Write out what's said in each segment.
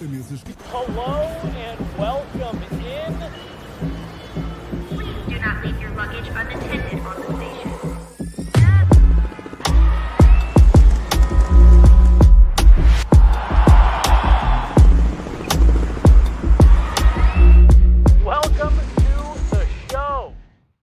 Hello and welcome in. Please do not leave your luggage unattended on the station. Welcome to the show.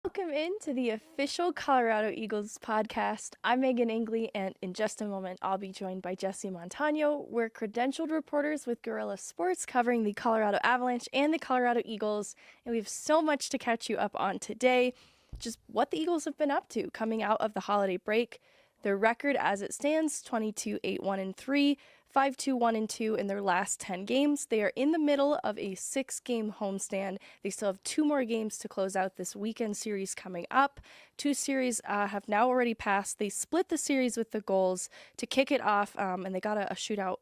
Welcome into the official Colorado Eagles podcast. I'm Meghan Angley, and in just a moment, I'll be joined by Jesse Montano. We're credentialed reporters with Guerrilla Sports covering the Colorado Avalanche and the Colorado Eagles, and we have so much to catch you up on today. Just what the Eagles have been up to coming out of the holiday break. Their record as it stands, 22-8-1-3, 5-2-1-2 in their last 10 games. They are in the middle of a 6-game homestand. They still have 2 more games to close out this weekend series coming up. 2 series have now already passed. They split the series with the goals to kick it off, and they got a shootout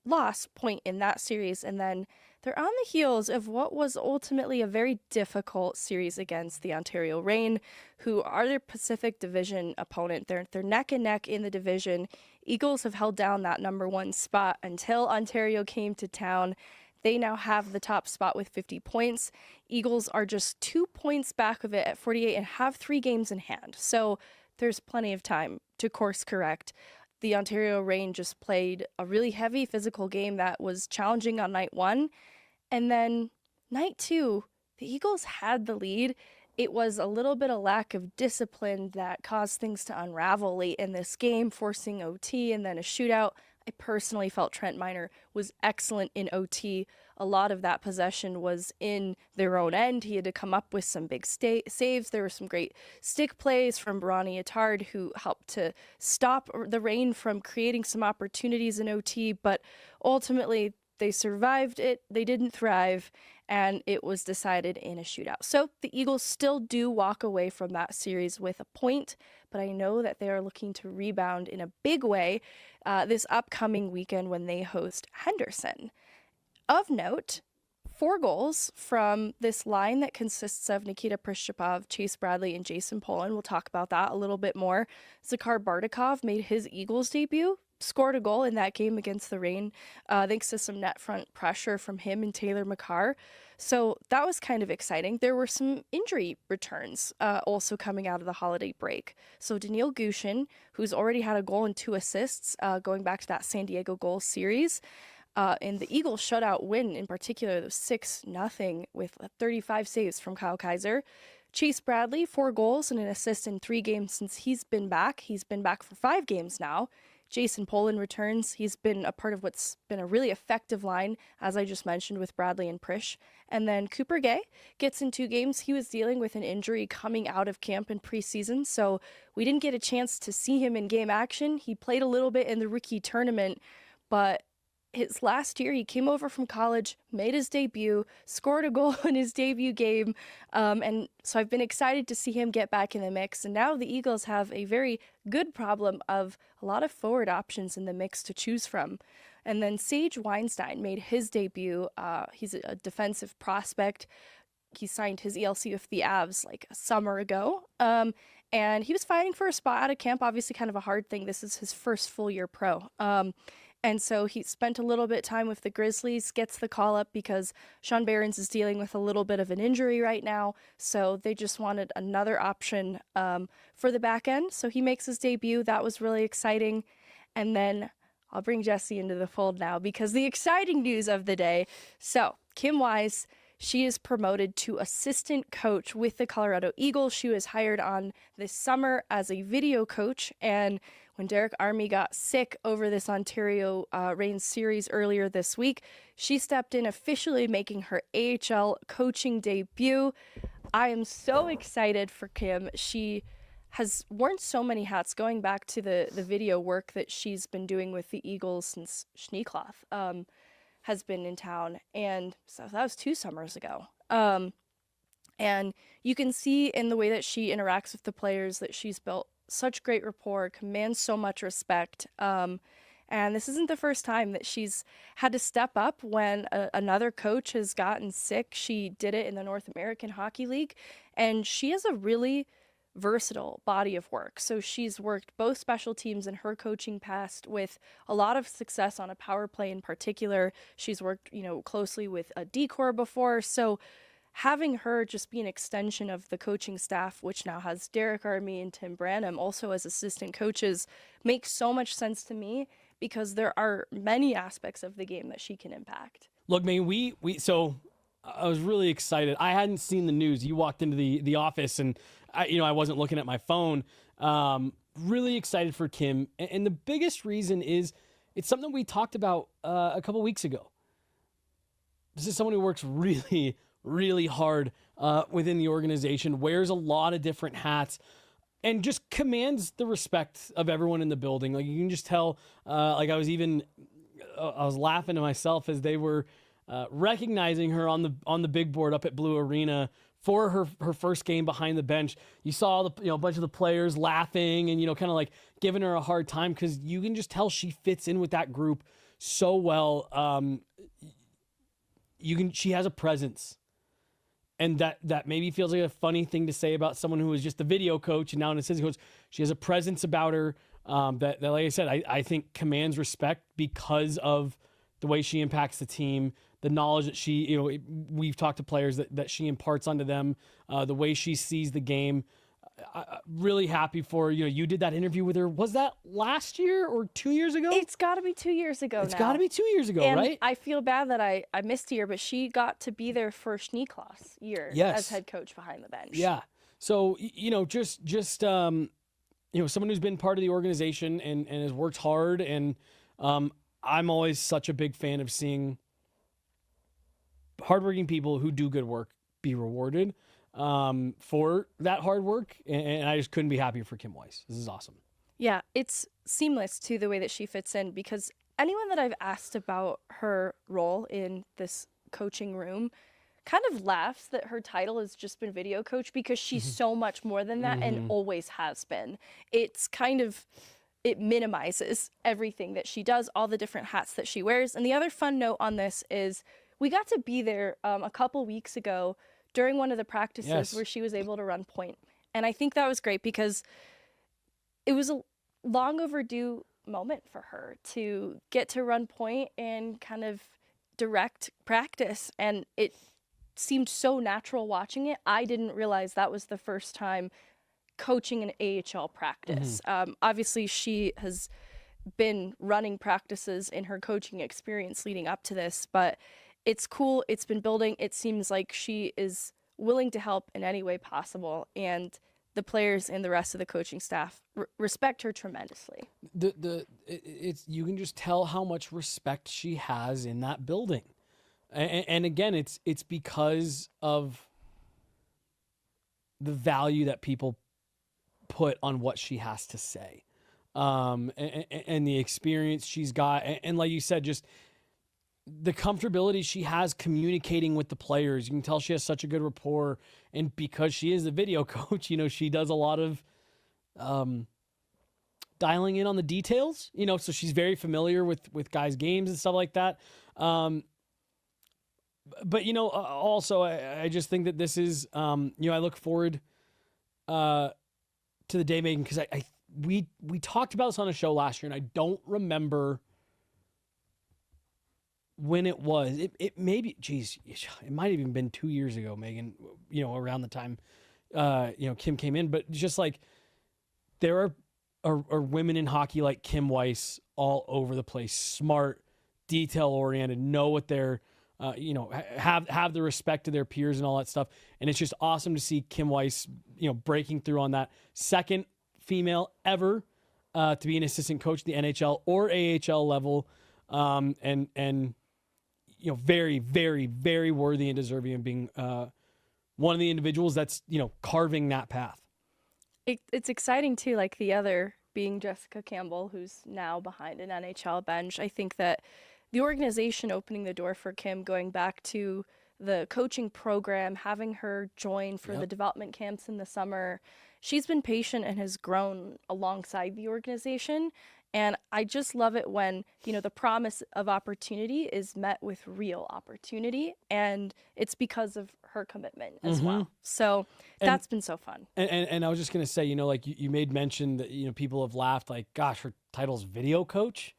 loss point in that series, and then they're on the heels of what was ultimately a very difficult series against the Ontario Reign, who are their Pacific Division opponent. They're neck and neck in the division. Eagles have held down that number 1 spot until Ontario came to town. They now have the top spot with 50 points. Eagles are just 2 points back of it at 48 and have 3 games in hand. So there's plenty of time to course correct. The Ontario Reign just played a really heavy physical game that was challenging on night 1. And then night 2, the Eagles had the lead. It was a little bit of lack of discipline that caused things to unravel late in this game, forcing OT and then a shootout. I personally felt Trent Miner was excellent in OT. A lot of that possession was in their own end. He had to come up with some big saves. There were some great stick plays from Barani Attard, who helped to stop the Reign from creating some opportunities in OT, but ultimately they survived it. They didn't thrive, and it was decided in a shootout. So the Eagles still do walk away from that series with a point, but I know that they are looking to rebound in a big way this upcoming weekend when they host Henderson. Of note, 4 goals from this line that consists of Nikita Prishchepov, Chase Bradley, and Jason Polin. We'll talk about that a little bit more. Zakhar Bardakov made his Eagles debut, scored a goal in that game against the Reign, thanks to some net front pressure from him and Taylor McCarr. So that was kind of exciting. There were some injury returns also coming out of the holiday break. So Daniil Gushin, who's already had a goal and 2 assists going back to that San Diego goal series, and the Eagles shutout win in particular, the 6-0 with 35 saves from Kyle Kaiser. Chase Bradley, 4 goals and an assist in 3 games since he's been back. He's been back for 5 games now. Jason Polin returns. He's been a part of what's been a really effective line, as I just mentioned, with Bradley and Prish. And then Cooper Gay gets in 2 games. He was dealing with an injury coming out of camp in preseason, so we didn't get a chance to see him in game action. He played a little bit in the rookie tournament, but his last year, he came over from college, made his debut, scored a goal in his debut game, and so I've been excited to see him get back in the mix. And now the Eagles have a very good problem of a lot of forward options in the mix to choose from. And then Sage Weinstein made his debut. He's a defensive prospect. He signed his ELC with the Avs like a summer ago, and he was fighting for a spot out of camp, obviously kind of a hard thing. This is his first full year pro. And so he spent a little bit of time with the Grizzlies, gets the call up because Sean Behrens is dealing with a little bit of an injury right now. So they just wanted another option for the back end. So he makes his debut. That was really exciting. And then I'll bring Jesse into the fold now because the exciting news of the day. So Kim Weiss, she is promoted to assistant coach with the Colorado Eagles. She was hired on this summer as a video coach, and when Derek Army got sick over this Ontario Reign series earlier this week, she stepped in, officially making her AHL coaching debut. I am so excited for Kim. She has worn so many hats, going back to the video work that she's been doing with the Eagles since Schneekloth has been in town, and so that was 2 summers ago. And you can see in the way that she interacts with the players that she's built such great rapport, commands so much respect. And this isn't the first time that she's had to step up when another coach has gotten sick. She did it in the North American Hockey League, and she has a really versatile body of work. So she's worked both special teams in her coaching past with a lot of success on a power play in particular. She's worked, closely with a decor before. So having her just be an extension of the coaching staff, which now has Derek Army and Tim Branham also as assistant coaches, makes so much sense to me because there are many aspects of the game that she can impact. Look, man, so I was really excited. I hadn't seen the news. You walked into the office and I wasn't looking at my phone. Really excited for Kim. And the biggest reason is it's something we talked about a couple weeks ago. This is someone who works really, really hard within the organization, wears a lot of different hats, and just commands the respect of everyone in the building. Like, you can just tell, I was laughing to myself as they were recognizing her on the big board up at Blue Arena for her first game behind the bench. You saw a bunch of the players laughing and kind of like giving her a hard time because you can just tell she fits in with that group so well. She has a presence, and that maybe feels like a funny thing to say about someone who was just a video coach and now an assistant coach. She has a presence about her that like I said, I think commands respect because of the way she impacts the team, the knowledge that she, we've talked to players that she imparts onto them, the way she sees the game. Really happy for her. You did that interview with her. Was that last year or 2 years ago? It's got to be 2 years ago It's got to be 2 years ago, and right? I feel bad that I missed a year, but she got to be there for Schneekloss year as head coach behind the bench. Yeah. So, just someone who's been part of the organization and has worked hard. And I'm always such a big fan of seeing hardworking people who do good work be rewarded for that hard work. And I just couldn't be happier for Kim Weiss. This is awesome. Yeah, it's seamless to the way that she fits in because anyone that I've asked about her role in this coaching room kind of laughs that her title has just been video coach because she's so much more than that and always has been. It's it minimizes everything that she does, all the different hats that she wears. And the other fun note on this is we got to be there a couple weeks ago during one of the practices where she was able to run point. And I think that was great because it was a long overdue moment for her to get to run point and kind of direct practice. And it seemed so natural watching it. I didn't realize that was the first time coaching an AHL practice. Obviously, she has been running practices in her coaching experience leading up to this, but it's cool. It's been building. It seems like she is willing to help in any way possible, and the players and the rest of the coaching staff respect her tremendously. You can just tell how much respect she has in that building, and again, it's because of the value that people put on what she has to say, and the experience she's got, and like you said, just the comfortability she has communicating with the players. You can tell she has such a good rapport, and because she is a video coach, she does a lot of dialing in on the details, so she's very familiar with guys' games and stuff like that. But also I just think that this is I look forward to the day, Meghan, because we talked about this on a show last year, and I don't remember when it was. It maybe, it might have even been 2 years ago, Meghan, around the time, Kim came in. But just like there are women in hockey like Kim Weiss all over the place, smart, detail-oriented, know what they're, have the respect to their peers and all that stuff. And it's just awesome to see Kim Weiss, breaking through on that. Second female ever to be an assistant coach at the NHL or AHL level. And very, very, very worthy and deserving of being one of the individuals that's, carving that path. It's exciting too, like the other being Jessica Campbell, who's now behind an NHL bench. I think that the organization opening the door for Kim, going back to the coaching program, having her join for the development camps in the summer, she's been patient and has grown alongside the organization. And I just love it when, the promise of opportunity is met with real opportunity. And it's because of her commitment as well. So that's been so fun. And I was just going to say, like you made mention that, people have laughed like, gosh, her title's video coach.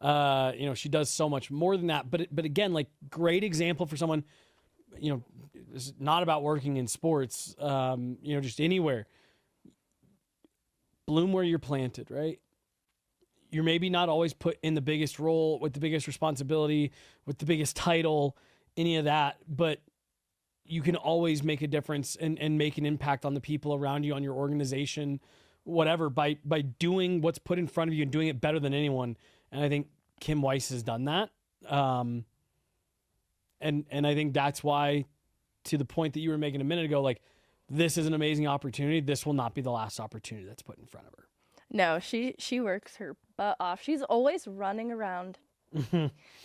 She does so much more than that. But again, like great example for someone, it's not about working in sports, just anywhere. Bloom where you're planted, right? You're maybe not always put in the biggest role with the biggest responsibility, with the biggest title, any of that, but you can always make a difference and make an impact on the people around you, on your organization, whatever, by doing what's put in front of you and doing it better than anyone. And I think Kim Weiss has done that. And I think that's why, to the point that you were making a minute ago, like, this is an amazing opportunity. This will not be the last opportunity that's put in front of her. No, she works her butt off. She's always running around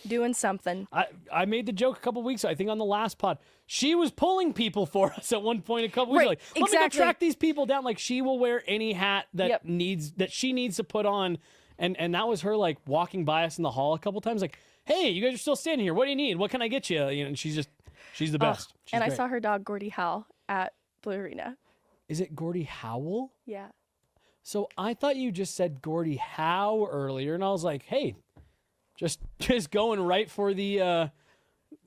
doing something. I made the joke a couple weeks ago, I think on the last pod. She was pulling people for us at one point a couple weeks ago. Like, let me go track these people down. Like, she will wear any hat that she needs to put on. And that was her, like, walking by us in the hall a couple times, like, hey, you guys are still standing here. What do you need? What can I get you? And she's the best. She's and great. I saw her dog, Gordie Howe, at Blue Arena. Is it Gordie Howell? Yeah. So I thought you just said Gordie Howe earlier, and I was like, hey, just going right for the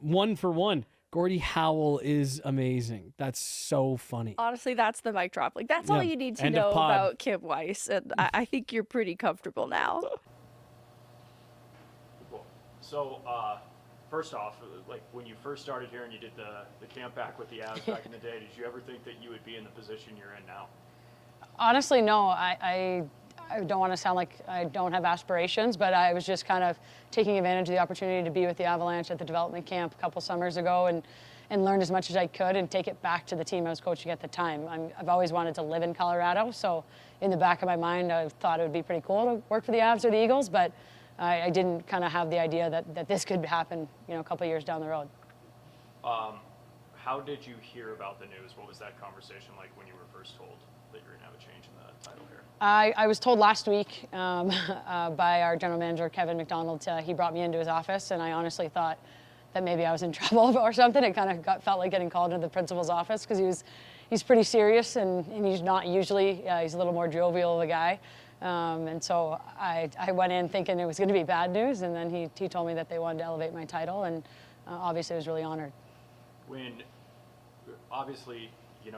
1-for-1. Gordie Howell is amazing. That's so funny. Honestly, that's the mic drop. Like, that's all you need to know about Kim Weiss, and I think you're pretty comfortable now. Cool. So, first off, like when you first started here and you did the camp back with the Avs back in the day, did you ever think that you would be in the position you're in now? Honestly, no. I don't want to sound like I don't have aspirations, but I was just kind of taking advantage of the opportunity to be with the Avalanche at the development camp a couple summers ago and learn as much as I could and take it back to the team I was coaching at the time. I've always wanted to live in Colorado, so in the back of my mind, I thought it would be pretty cool to work for the Avs or the Eagles, but I didn't kind of have the idea that this could happen, a couple years down the road. How did you hear about the news? What was that conversation like when you were first told that you were going to have a change in the title here? I was told last week by our general manager, Kevin McDonald. He brought me into his office, and I honestly thought that maybe I was in trouble or something. It kind of felt like getting called into the principal's office because he's pretty serious, and he's not usually, he's a little more jovial of a guy. And so I went in thinking it was going to be bad news, and then he told me that they wanted to elevate my title, and obviously I was really honored. When, obviously, you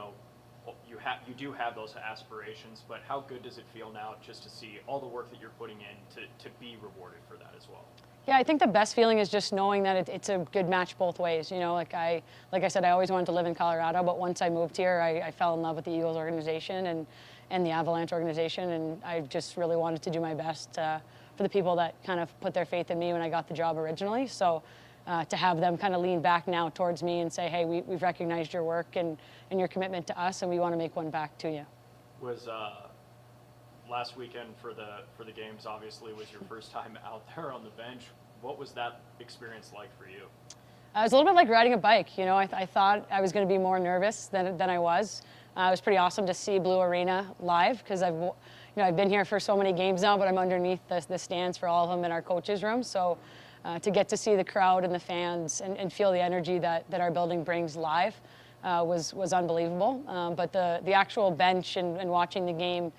do have those aspirations, but how good does it feel now just to see all the work that you're putting in to be rewarded for that as well? Yeah, I think the best feeling is just knowing that it's a good match both ways. Like I said, I always wanted to live in Colorado, but once I moved here, I fell in love with the Eagles organization and the Avalanche organization, and I just really wanted to do my best for the people that kind of put their faith in me when I got the job originally. So to have them kind of lean back now towards me and say, hey, we've recognized your work and your commitment to us, and we want to make one back to you. Was last weekend for the games, obviously, was your first time out there on the bench. What was that experience like for you? It was a little bit like riding a bike. I thought I was going to be more nervous than I was. It was pretty awesome to see Blue Arena live because I've been here for so many games now, but I'm underneath the stands for all of them in our coaches' room. So to get to see the crowd and the fans and feel the energy that our building brings live was unbelievable. But the actual bench and watching the game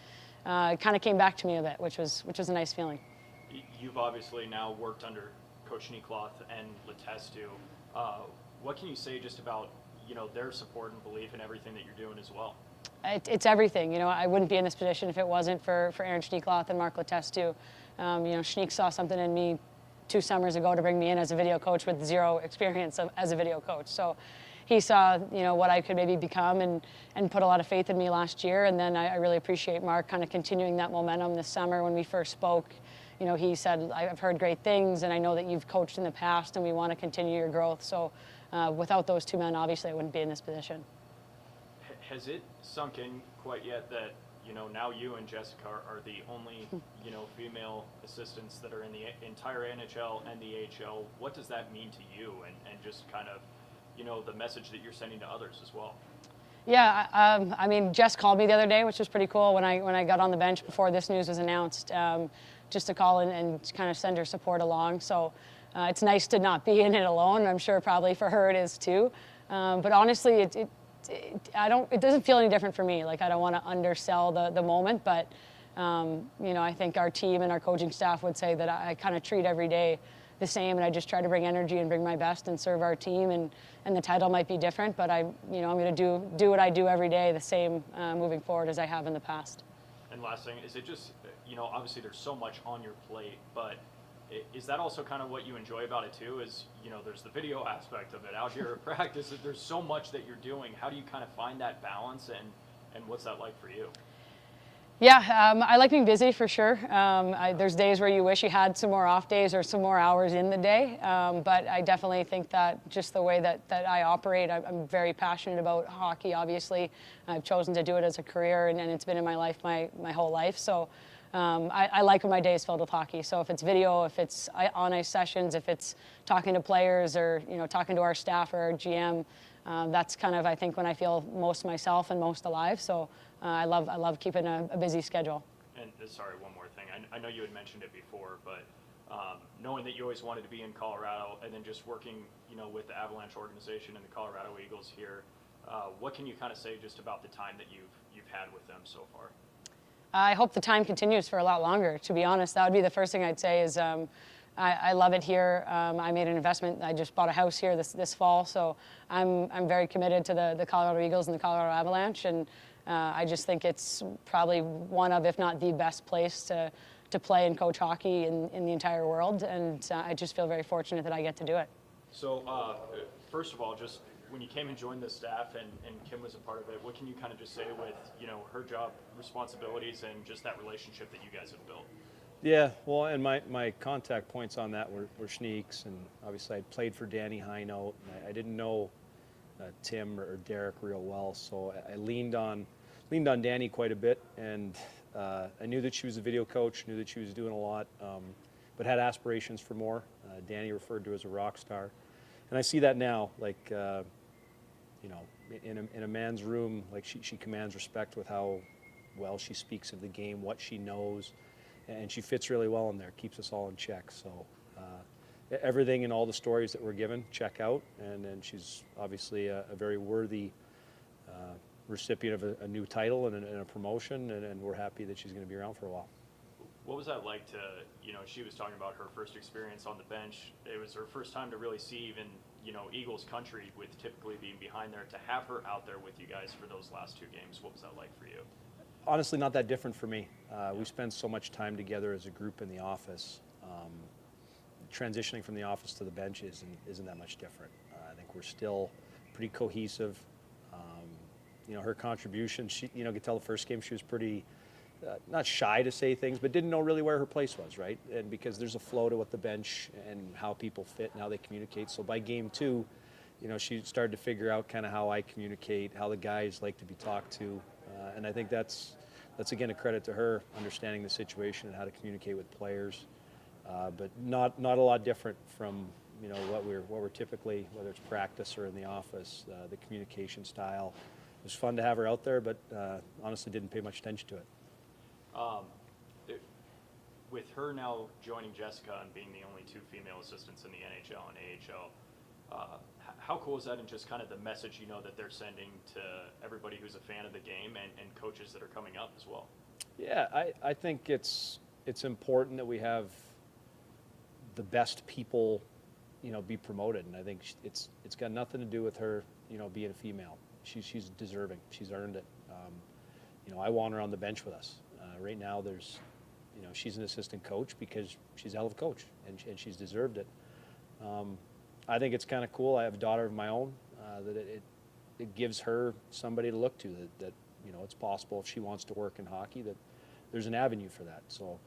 kind of came back to me a bit, which was a nice feeling. You've obviously now worked under Coach Niklath and Letestu. What can you say just about their support and belief in everything that you're doing as well? It's everything. I wouldn't be in this position if it wasn't for Aaron Schneekloth and Mark Letestu. Schneek saw something in me 2 summers ago to bring me in as a video coach with zero experience as a video coach. So he saw, what I could maybe become and put a lot of faith in me last year. And then I really appreciate Mark kind of continuing that momentum this summer. When we first spoke, he said, I've heard great things and I know that you've coached in the past and we want to continue your growth. So without those 2 men, obviously I wouldn't be in this position. Has it sunk in quite yet that, now you and Jessica are the only, female assistants that are in the entire NHL and the AHL? What does that mean to you and just kind of, the message that you're sending to others as well? Yeah, Jess called me the other day, which was pretty cool when I got on the bench before this news was announced. just to call and kind of send her support along. So it's nice to not be in it alone. I'm sure probably for her it is too. But honestly, it doesn't feel any different for me. Like, I don't want to undersell the moment, but I think our team and our coaching staff would say that I kind of treat every day the same, and I just try to bring energy and bring my best and serve our team. And the title might be different, but I'm going to do what I do every day the same moving forward as I have in the past. And last thing, is it just, obviously there's so much on your plate, but is that also kind of what you enjoy about it too? Is, there's the video aspect of it out here at practice. There's so much that you're doing. How do you kind of find that balance, and what's that like for you? Yeah, I like being busy for sure. There's days where you wish you had some more off days or some more hours in the day, but I definitely think that just the way that I operate, I'm very passionate about hockey, obviously. I've chosen to do it as a career, and it's been in my life my whole life. So I like when my day is filled with hockey. So if it's video, if it's on-ice sessions, if it's talking to players or talking to our staff or our GM, that's kind of, I think, when I feel most myself and most alive. So I love keeping a busy schedule. And sorry, one more thing. I know you had mentioned it before, but knowing that you always wanted to be in Colorado, and then just working, with the Avalanche organization and the Colorado Eagles here, what can you kind of say just about the time that you've had with them so far? I hope the time continues for a lot longer. To be honest, that would be the first thing I'd say. Is I love it here. I made an investment. I just bought a house here this fall, so I'm very committed to the Colorado Eagles and the Colorado Avalanche, and I just think it's probably one of, if not the best place to play and coach hockey in the entire world, and I just feel very fortunate that I get to do it. So first of all, just when you came and joined the staff and Kim was a part of it, what can you kind of just say with her job responsibilities and just that relationship that you guys have built? Yeah, well, and my contact points on that were Schneeks, and obviously I played for Danny Heinout, and I didn't know Tim or Derek real well, so I leaned on Danny quite a bit, and I knew that she was a video coach, knew that she was doing a lot, but had aspirations for more. Danny referred to her as a rock star, and I see that now, like in a man's room, like she commands respect with how well she speaks of the game, what she knows. And she fits really well in there, keeps us all in check. So everything and all the stories that we're given, check out. And she's obviously a very worthy recipient of a new title and a promotion, and we're happy that she's going to be around for a while. What was that like to, she was talking about her first experience on the bench. It was her first time to really see even, Eagles country, with typically being behind there, to have her out there with you guys for those last two games. What was that like for you? Honestly, not that different for me. We spend so much time together as a group in the office. Transitioning from the office to the bench isn't that much different. I think we're still pretty cohesive. Her contribution, she, you could tell the first game she was pretty, not shy to say things, but didn't know really where her place was, right? And because there's a flow to what the bench and how people fit and how they communicate. So by game two, she started to figure out kind of how I communicate, how the guys like to be talked to. And I think that's again a credit to her, understanding the situation and how to communicate with players, but not a lot different from what we're typically, whether it's practice or in the office. The communication style. It was fun to have her out there, but honestly didn't pay much attention to it. With her now joining Jessica and being the only two female assistants in the NHL and AHL, how cool is that, and just kind of the message that they're sending to everybody who's a fan of the game and coaches that are coming up as well? Yeah, I think it's important that we have the best people, be promoted, and I think it's got nothing to do with her, being a female. She's deserving. She's earned it. I want her on the bench with us. Right now, she's an assistant coach because she's a hell of a coach, and she's deserved it. I think it's kind of cool. I have a daughter of my own, that it gives her somebody to look to, that it's possible if she wants to work in hockey, that there's an avenue for that. So,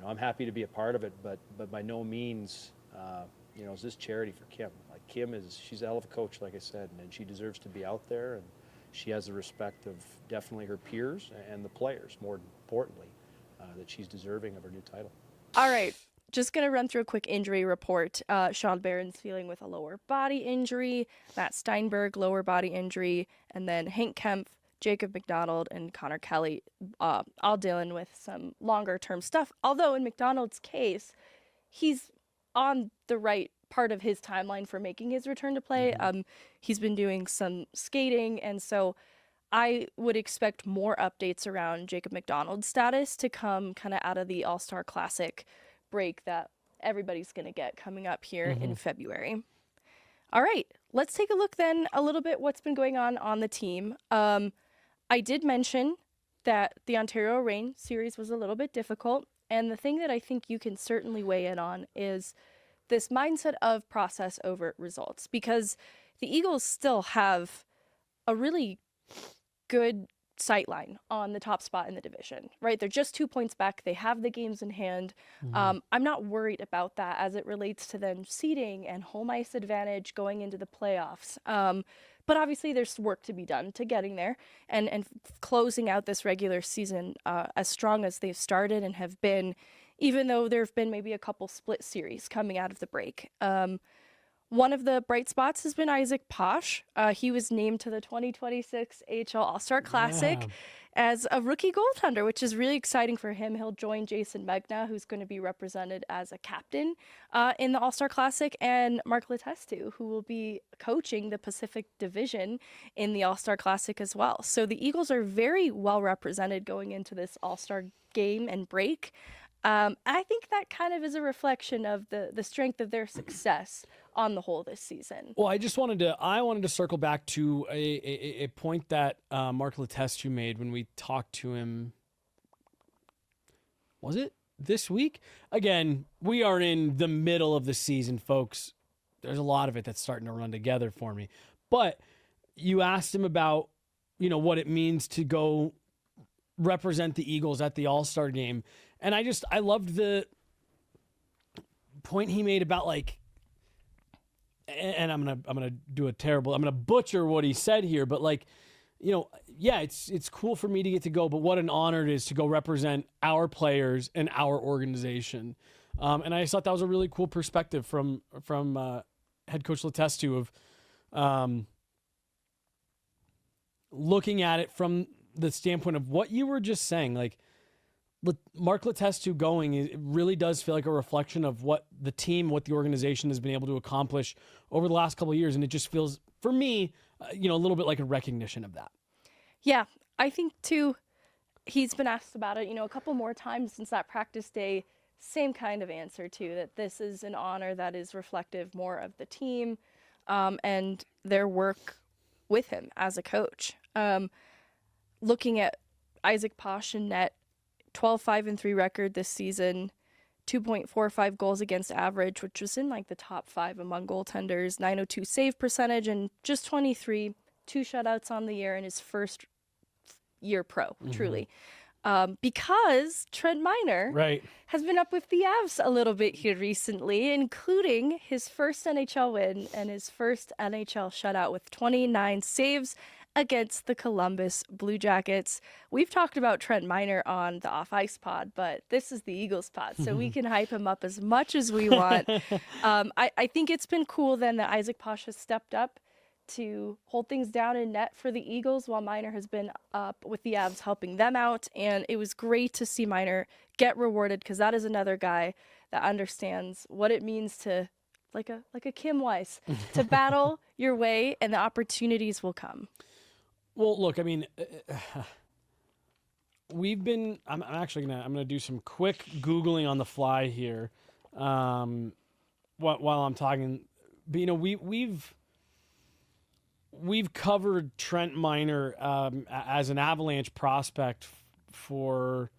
I'm happy to be a part of it, but by no means, is this charity for Kim. Like, she's a hell of a coach, like I said, and she deserves to be out there, and she has the respect of definitely her peers and the players, more importantly, that she's deserving of her new title. All right. Just going to run through a quick injury report. Sean Barron's feeling with a lower body injury. Matt Steinberg, lower body injury. And then Hank Kempf, Jacob McDonald and Connor Kelly all dealing with some longer term stuff. Although in McDonald's case, he's on the right part of his timeline for making his return to play. He's been doing some skating, and so I would expect more updates around Jacob McDonald's status to come kind of out of the All-Star Classic break that everybody's going to get coming up here in February. All right, let's take a look then a little bit what's been going on the team. I did mention that the Ontario Reign series was a little bit difficult, and the thing that I think you can certainly weigh in on is this mindset of process over results, because the Eagles still have a really good sight line on the top spot in the division, right? They're just 2 points back. They have the games in hand. I'm not worried about that as it relates to them seeding and home ice advantage going into the playoffs. But obviously there's work to be done to getting there and closing out this regular season as strong as they've started and have been, even though there have been maybe a couple split series coming out of the break. One of the bright spots has been Isak Posch. He was named to the 2026 AHL All-Star Classic as a rookie goaltender, which is really exciting for him. He'll join Jason Megna, who's going to be represented as a captain in the All-Star Classic, and Mark Letestu, who will be coaching the Pacific Division in the All-Star Classic as well. So the Eagles are very well represented going into this All-Star game and break. I think that kind of is a reflection of the strength of their success on the whole this season. Well, I wanted to circle back to a point that Mark Letestu made when we talked to him. Was it this week? Again, we are in the middle of the season, folks. There's a lot of it that's starting to run together for me. But you asked him about, what it means to go represent the Eagles at the All-Star game. And I loved the point he made about and I'm gonna butcher what he said here, but it's cool for me to get to go, but what an honor it is to go represent our players and our organization. And I just thought that was a really cool perspective from head coach Letestu of looking at it from the standpoint of what you were just saying, Mark Letestu going, it really does feel like a reflection of what the team, what the organization has been able to accomplish over the last couple of years. And it just feels, for me, a little bit like a recognition of that. Yeah, I think, too, he's been asked about it, a couple more times since that practice day. Same kind of answer, too, that this is an honor that is reflective more of the team and their work with him as a coach. Looking at Isak Posch in net, 12-5-3 record this season, 2.45 goals against average, which was in the top 5 among goaltenders, 902 save percentage, and just 23, 2 shutouts on the year in his first year pro, truly. Because Trent Miner has been up with the Avs a little bit here recently, including his first NHL win and his first NHL shutout with 29 saves against the Columbus Blue Jackets. We've talked about Trent Miner on the Off Ice pod, but this is the Eagles pod, so we can hype him up as much as we want. I think it's been cool then that Isak Posch has stepped up to hold things down in net for the Eagles while Miner has been up with the Avs helping them out. And it was great to see Miner get rewarded, because that is another guy that understands what it means to, like a Kim Weiss, to battle your way, and the opportunities will come. Well, look, I mean, I'm actually going to do some quick Googling on the fly here while I'm talking. But, we've covered Trent Miner as an Avalanche prospect for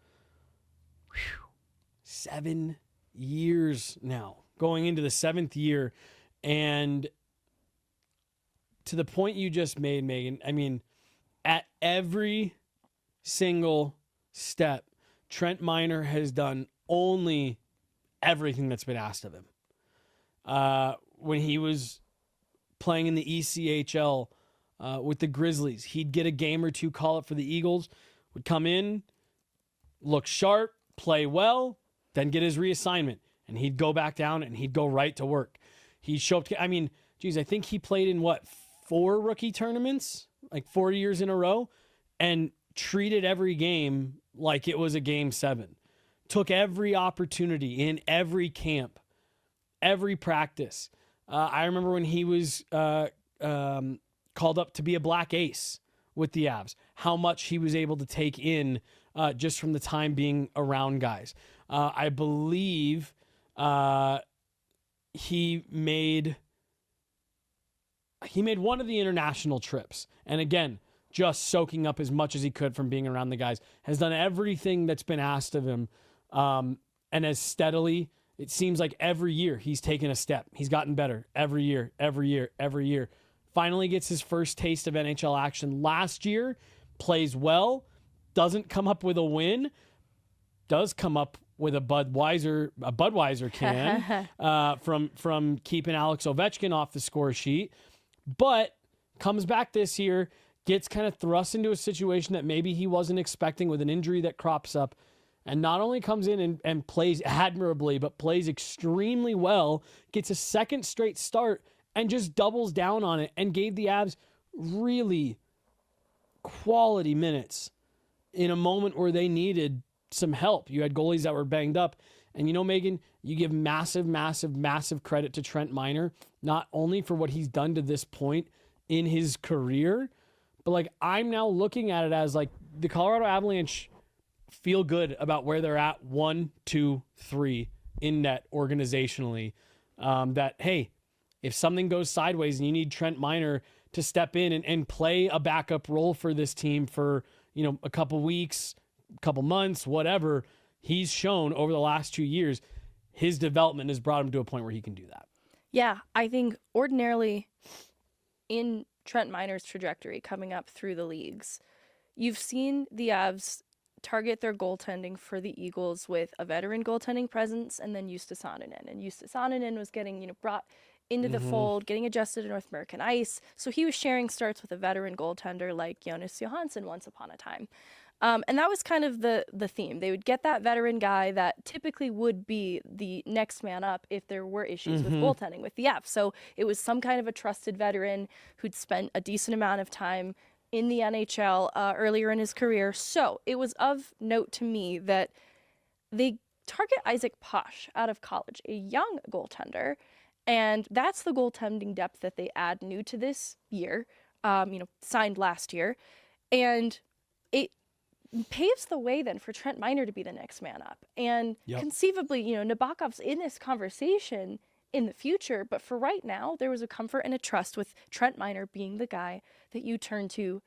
7 years now, going into the 7th year. And to the point you just made, Megan, I mean, at every single step, Trent Miner has done only everything that's been asked of him. When he was playing in the ECHL with the Grizzlies, he'd get a game or two call up for the Eagles, would come in, look sharp, play well, then get his reassignment, and he'd go back down and he'd go right to work. He'd show up. I think he played in 4 rookie tournaments, 4 years in a row, and treated every game like it was a game 7. Took every opportunity in every camp, every practice. I remember when he was called up to be a black ace with the Avs, how much he was able to take in just from the time being around guys. I believe he made one of the international trips. And again, just soaking up as much as he could from being around the guys. Has done everything that's been asked of him. And has steadily, it seems like every year he's taken a step. He's gotten better every year. Finally gets his first taste of NHL action last year. Plays well. Doesn't come up with a win. Does come up with a Budweiser can from keeping Alex Ovechkin off the score sheet. But comes back this year, gets kind of thrust into a situation that maybe he wasn't expecting with an injury that crops up, and not only comes in and plays admirably, but plays extremely well, gets a second straight start, and just doubles down on it and gave the Avs really quality minutes in a moment where they needed some help. You had goalies that were banged up. And you know, Meghan, you give massive, massive, massive credit to Trent Miner, not only for what he's done to this point in his career, but like I'm now looking at it as like the Colorado Avalanche feel good about where they're at 1, 2, 3 in net organizationally. That, hey, if something goes sideways and you need Trent Miner to step in and play a backup role for this team for, you know, a couple weeks, couple months, whatever, he's shown over the last 2 years, his development has brought him to a point where he can do that. Yeah, I think ordinarily in Trent Miner's trajectory coming up through the leagues, you've seen the Avs target their goaltending for the Eagles with a veteran goaltending presence and then Justus Saarinen. And Justus Saarinen was getting, you know, brought into the fold, getting adjusted to North American ice. So he was sharing starts with a veteran goaltender like Jonas Johansson once upon a time. And that was kind of the theme. They would get that veteran guy that typically would be the next man up if there were issues with goaltending with the Avs. So it was some kind of a trusted veteran who'd spent a decent amount of time in the NHL earlier in his career. So it was of note to me that they target Isak Posch out of college, a young goaltender. And that's the goaltending depth that they add new to this year, signed last year. And it paves the way then for Trent Miner to be the next man up. And conceivably, Nabokov's in this conversation in the future, but for right now, there was a comfort and a trust with Trent Miner being the guy that you turn to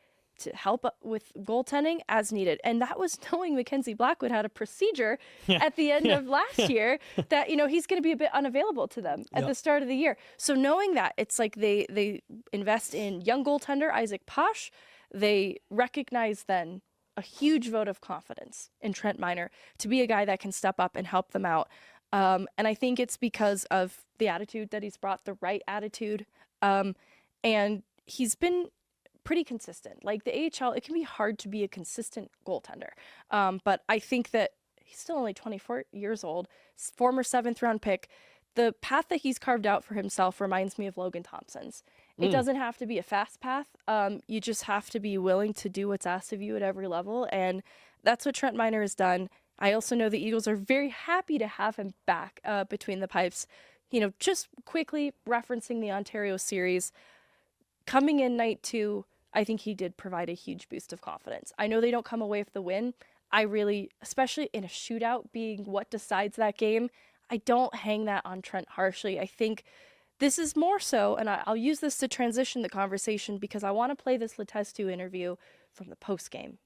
help with goaltending as needed. And that was knowing Mackenzie Blackwood had a procedure at the end of last year that, he's going to be a bit unavailable to them at the start of the year. So knowing that, it's like they invest in young goaltender Isak Posch. They recognize then a huge vote of confidence in Trent Miner to be a guy that can step up and help them out. And I think it's because of the attitude that he's brought, the right attitude. And he's been pretty consistent. Like the AHL, it can be hard to be a consistent goaltender. But I think that he's still only 24 years old, former 7th round pick. The path that he's carved out for himself reminds me of Logan Thompson's. It doesn't have to be a fast path. You just have to be willing to do what's asked of you at every level. And that's what Trent Miner has done. I also know the Eagles are very happy to have him back between the pipes. Just quickly referencing the Ontario series, coming in night 2, I think he did provide a huge boost of confidence. I know they don't come away with the win. I really, especially in a shootout being what decides that game, I don't hang that on Trent harshly. I think this is more so, and I'll use this to transition the conversation because I want to play this Letestu interview from the post game.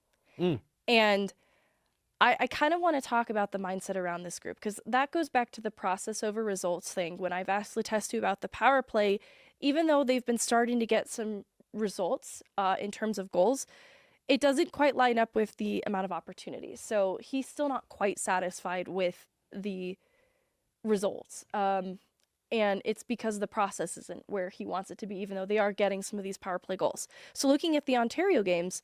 And I kind of want to talk about the mindset around this group because that goes back to the process over results thing. When I've asked Letestu about the power play, even though they've been starting to get some results in terms of goals, it doesn't quite line up with the amount of opportunities. So he's still not quite satisfied with the results. And it's because the process isn't where he wants it to be, even though they are getting some of these power play goals. So looking at the Ontario games,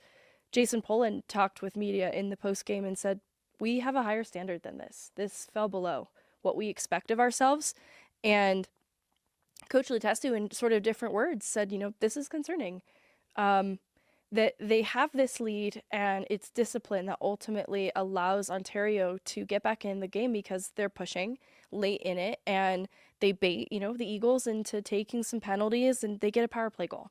Jason Polin talked with media in the post game and said, we have a higher standard than this. This fell below what we expect of ourselves. And Coach Letestu, in sort of different words, said, this is concerning. that they have this lead, and it's discipline that ultimately allows Ontario to get back in the game because they're pushing late in it, and they bait, the Eagles into taking some penalties, and they get a power play goal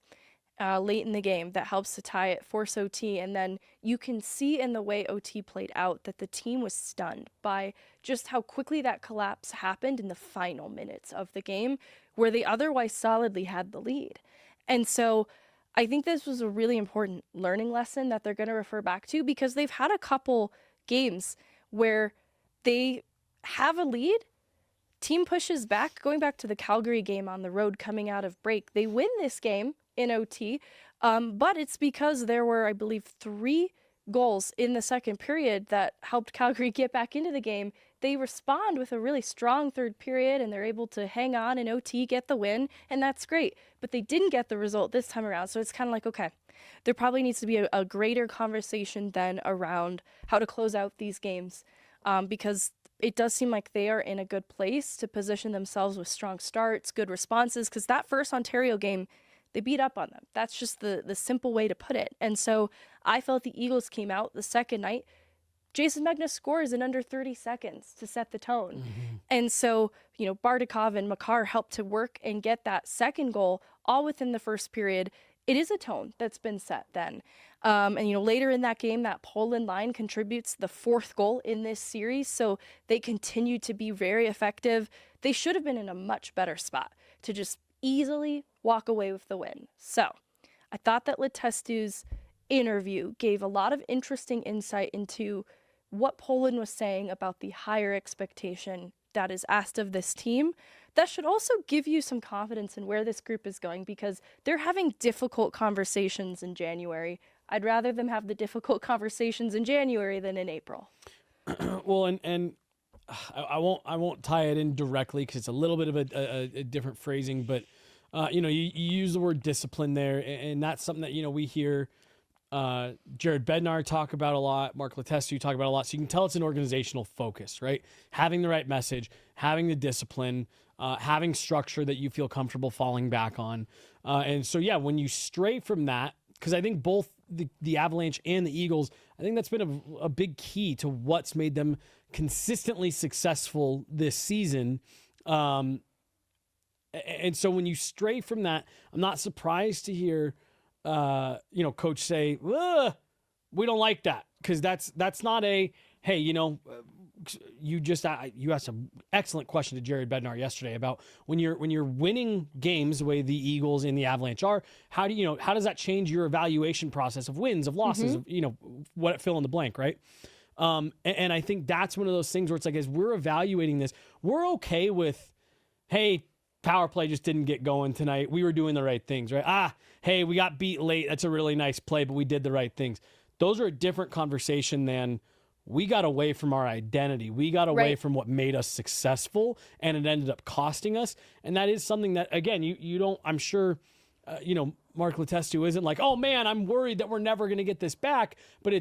late in the game that helps to tie it, force OT, and then you can see in the way OT played out that the team was stunned by just how quickly that collapse happened in the final minutes of the game, where they otherwise solidly had the lead. And so I think this was a really important learning lesson that they're going to refer back to, because they've had a couple games where they have a lead, team pushes back, going back to the Calgary game on the road coming out of break. They win this game in OT, but it's because there were, I believe, 3 goals in the second period that helped Calgary get back into the game. They respond with a really strong third period, and they're able to hang on in OT, get the win, and that's great. But they didn't get the result this time around, so it's kind of like, okay, there probably needs to be a greater conversation then around how to close out these games, because it does seem like they are in a good place to position themselves with strong starts, good responses, because that first Ontario game, they beat up on them. That's just the simple way to put it. And so I felt the Eagles came out the second night. Jason Megna scores in under 30 seconds to set the tone. Mm-hmm. And so, Bardakov and Makar helped to work and get that second goal all within the first period. It is a tone that's been set then. And later in that game, that Polin line contributes the 4th goal in this series. So they continue to be very effective. They should have been in a much better spot to just easily walk away with the win. So I thought that Letestu's interview gave a lot of interesting insight into what Polin was saying about the higher expectation that is asked of this team. That should also give you some confidence in where this group is going, because they're having difficult conversations in January. I'd rather them have the difficult conversations in January than in April. Well, and I won't tie it in directly because it's a little bit of a different phrasing, but you use the word discipline there, and that's something that we hear Jared Bednar talk about a lot, Mark Letestu talk about a lot. So you can tell it's an organizational focus, right? Having the right message, having the discipline, having structure that you feel comfortable falling back on, and so when you stray from that, because I think both the Avalanche and the Eagles, I think that's been a big key to what's made them consistently successful this season. And so when you stray from that, I'm not surprised to hear, coach say, we don't like that. Cause that's not a, hey, you asked an excellent question to Jared Bednar yesterday about when you're winning games the way the Eagles and the Avalanche are, how does that change your evaluation process of wins, of losses, mm-hmm. of, what fill in the blank, right? And I think that's one of those things where it's like, as we're evaluating this, we're okay with, hey, power play just didn't get going tonight. We were doing the right things, right? Hey, we got beat late. That's a really nice play, but we did the right things. Those are a different conversation than we got away from our identity. We got away from what made us successful, and it ended up costing us. And that is something that, again, you don't, I'm sure, Mark Letestu isn't like, oh man, I'm worried that we're never going to get this back. But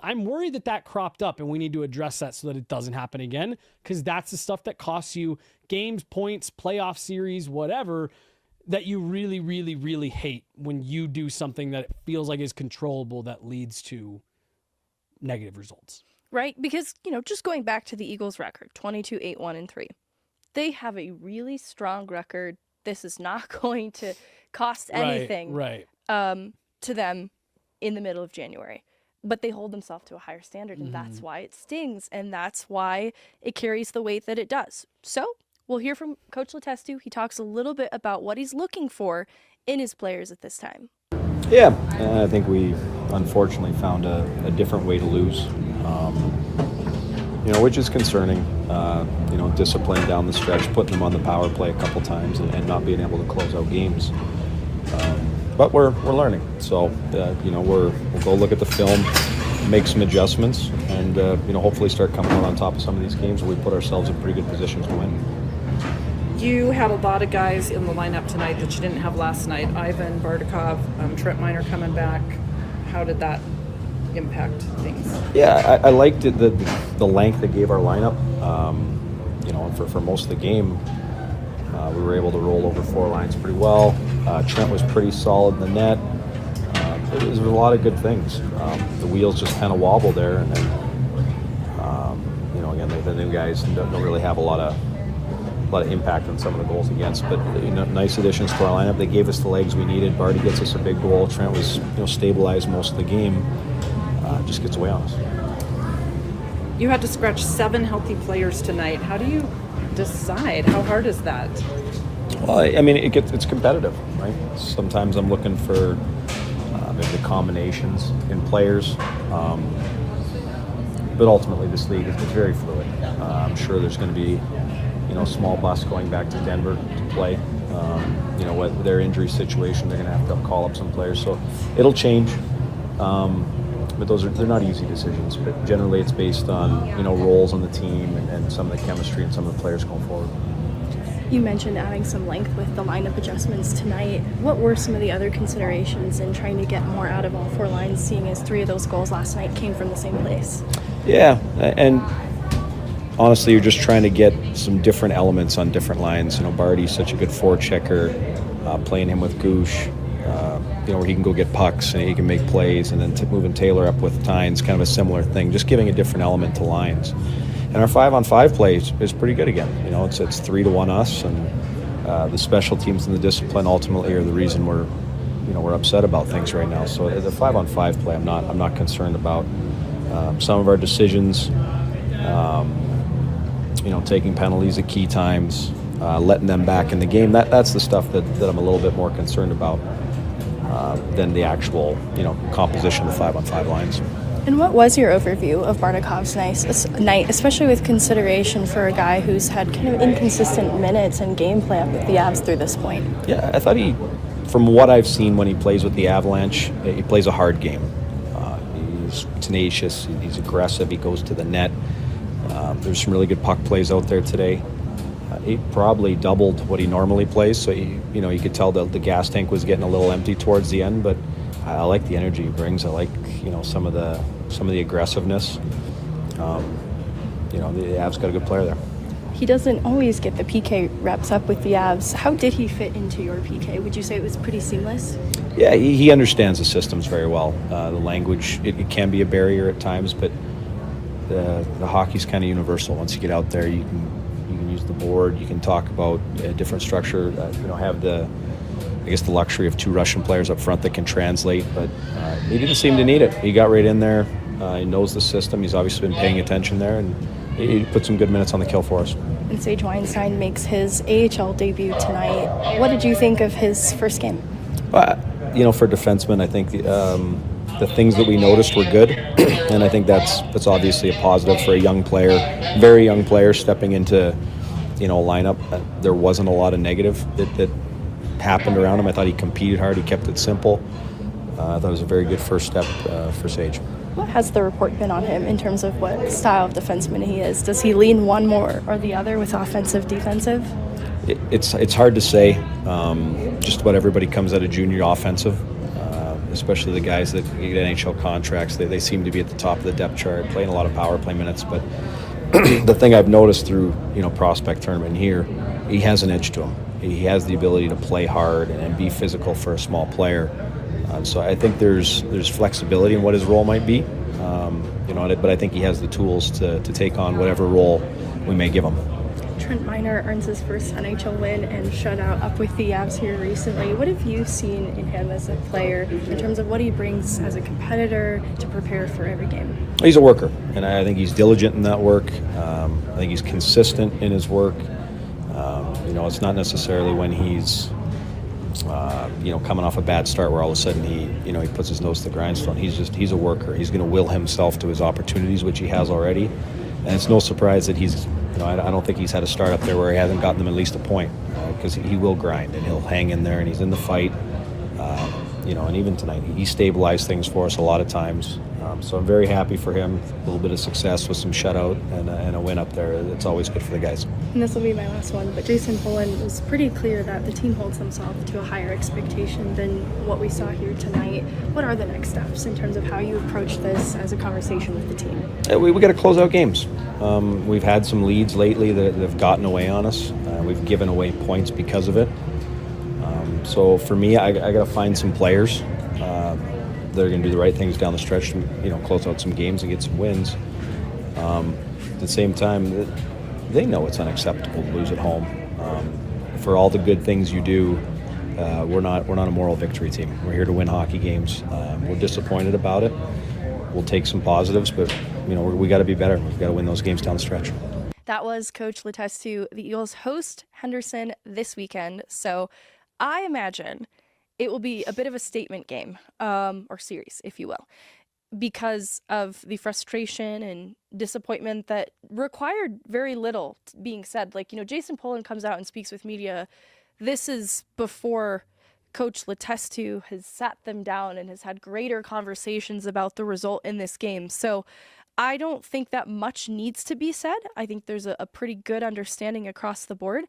I'm worried that cropped up, and we need to address that so that it doesn't happen again. Because that's the stuff that costs you games, points, playoff series, whatever, that you really, really, really hate when you do something that it feels like is controllable that leads to negative results. Right? Because, just going back to the Eagles' record, 22-8-1-3, they have a really strong record. This is not going to cost anything to them in the middle of January. But they hold themselves to a higher standard, and that's why it stings, and that's why it carries the weight that it does. So we'll hear from Coach Letestu. He talks a little bit about what he's looking for in his players at this time. Yeah, I think we unfortunately found a different way to lose, which is concerning. Discipline down the stretch, putting them on the power play a couple times and not being able to close out games. But we're learning. So, we'll go look at the film, make some adjustments, and, hopefully start coming out on top of some of these games where we put ourselves in pretty good positions to win. You had a lot of guys in the lineup tonight that you didn't have last night. Ivan, Bardakov, Trent Miner coming back. How did that impact things? Yeah, I liked it, the length they gave our lineup. For most of the game, we were able to roll over 4 lines pretty well. Trent was pretty solid in the net. There was a lot of good things. The wheels just kind of wobble there, and then again, the new guys don't really have a lot of impact on some of the goals against. But nice additions to our lineup. They gave us the legs we needed. Barty gets us a big goal. Trent was stabilized most of the game. Just gets away on us. You had to scratch 7 healthy players tonight. How do you decide? How hard is that? Well, I mean, it's competitive, right? Sometimes I'm looking for maybe the combinations in players. But ultimately, this league is very fluid. I'm sure there's going to be, a small bus going back to Denver to play. With their injury situation, they're going to have to call up some players. So it'll change. But they're not easy decisions. But generally, it's based on, roles on the team and some of the chemistry and some of the players going forward. You mentioned adding some length with the lineup adjustments tonight. What were some of the other considerations in trying to get more out of all 4 lines, seeing as 3 of those goals last night came from the same place? Yeah, and honestly, you're just trying to get some different elements on different lines. Barty's such a good forechecker, playing him with Goosh, where he can go get pucks and he can make plays, and then moving Taylor up with Tynes, kind of a similar thing, just giving a different element to lines. And our 5-on-5 play is pretty good again. It's 3-1 us, and the special teams and the discipline ultimately are the reason we're upset about things right now. So the 5-on-5 play, I'm not concerned about. Some of our decisions, taking penalties at key times, letting them back in the game. That's the stuff that I'm a little bit more concerned about than the actual composition of the 5-on-5 lines. And what was your overview of Bardakov's night, especially with consideration for a guy who's had kind of inconsistent minutes and gameplay up with the Avs through this point? Yeah, I thought from what I've seen when he plays with the Avalanche, he plays a hard game. He's tenacious, he's aggressive, he goes to the net. There's some really good puck plays out there today. He probably doubled what he normally plays, so you could tell that the gas tank was getting a little empty towards the end, but I like the energy he brings. I like some of the aggressiveness. The Avs got a good player there. He doesn't always get the PK reps up with the Avs. How did he fit into your PK? Would you say it was pretty seamless? Yeah, he understands the systems very well. The language, it can be a barrier at times, but the hockey's kind of universal. Once you get out there, you can use the board. You can talk about a different structure. Have the luxury of 2 Russian players up front that can translate. But he didn't seem to need it. He got right in there. He knows the system. He's obviously been paying attention there, and he put some good minutes on the kill for us. And Sage Weinstein makes his AHL debut tonight. What did you think of his first game? For defensemen, I think the things that we noticed were good, and I think that's obviously a positive for a young player, very young player stepping into a lineup. There wasn't a lot of negative that happened around him. I thought he competed hard. He kept it simple. I thought it was a very good first step for Sage. What has the report been on him in terms of what style of defenseman he is? Does he lean one more or the other with offensive, defensive? It's hard to say. Just about everybody comes out of junior offensive, especially the guys that get NHL contracts. They seem to be at the top of the depth chart, playing a lot of power play minutes. But the thing I've noticed through prospect tournament here, he has an edge to him. He has the ability to play hard and be physical for a small player. So I think there's flexibility in what his role might be, but I think he has the tools to take on whatever role we may give him. Trent Miner earns his first NHL win and shutout up with the Avs here recently. What have you seen in him as a player in terms of what he brings as a competitor to prepare for every game? He's a worker, and I think he's diligent in that work. I think he's consistent in his work. It's not necessarily when he's coming off a bad start where all of a sudden he puts his nose to the grindstone. He's a worker. He's going to will himself to his opportunities, which he has already. And it's no surprise that he's, I don't think he's had a start up there where he hasn't gotten them at least a point, because he will grind and he'll hang in there and he's in the fight. And even tonight, he stabilized things for us a lot of times. So I'm very happy for him. A little bit of success with some shutout and a win up there. It's always good for the guys. And this will be my last one, but Jason Polin was pretty clear that the team holds themselves to a higher expectation than what we saw here tonight. What are the next steps in terms of how you approach this as a conversation with the team? We got to close out games. We've had some leads lately that have gotten away on us. We've given away points because of it. So for me, I got to find some players they're going to do the right things down the stretch to, close out some games and get some wins. At the same time, they know it's unacceptable to lose at home. For all the good things you do, we're not a moral victory team. We're here to win hockey games. We're disappointed about it. We'll take some positives, but we got to be better. We've got to win those games down the stretch. That was Coach Letestu. The Eagles host Henderson this weekend, so I imagine it will be a bit of a statement game, or series, if you will, because of the frustration and disappointment that required very little being said. Like, Jason Polin comes out and speaks with media. This is before Coach Letestu has sat them down and has had greater conversations about the result in this game. So I don't think that much needs to be said. I think there's a pretty good understanding across the board.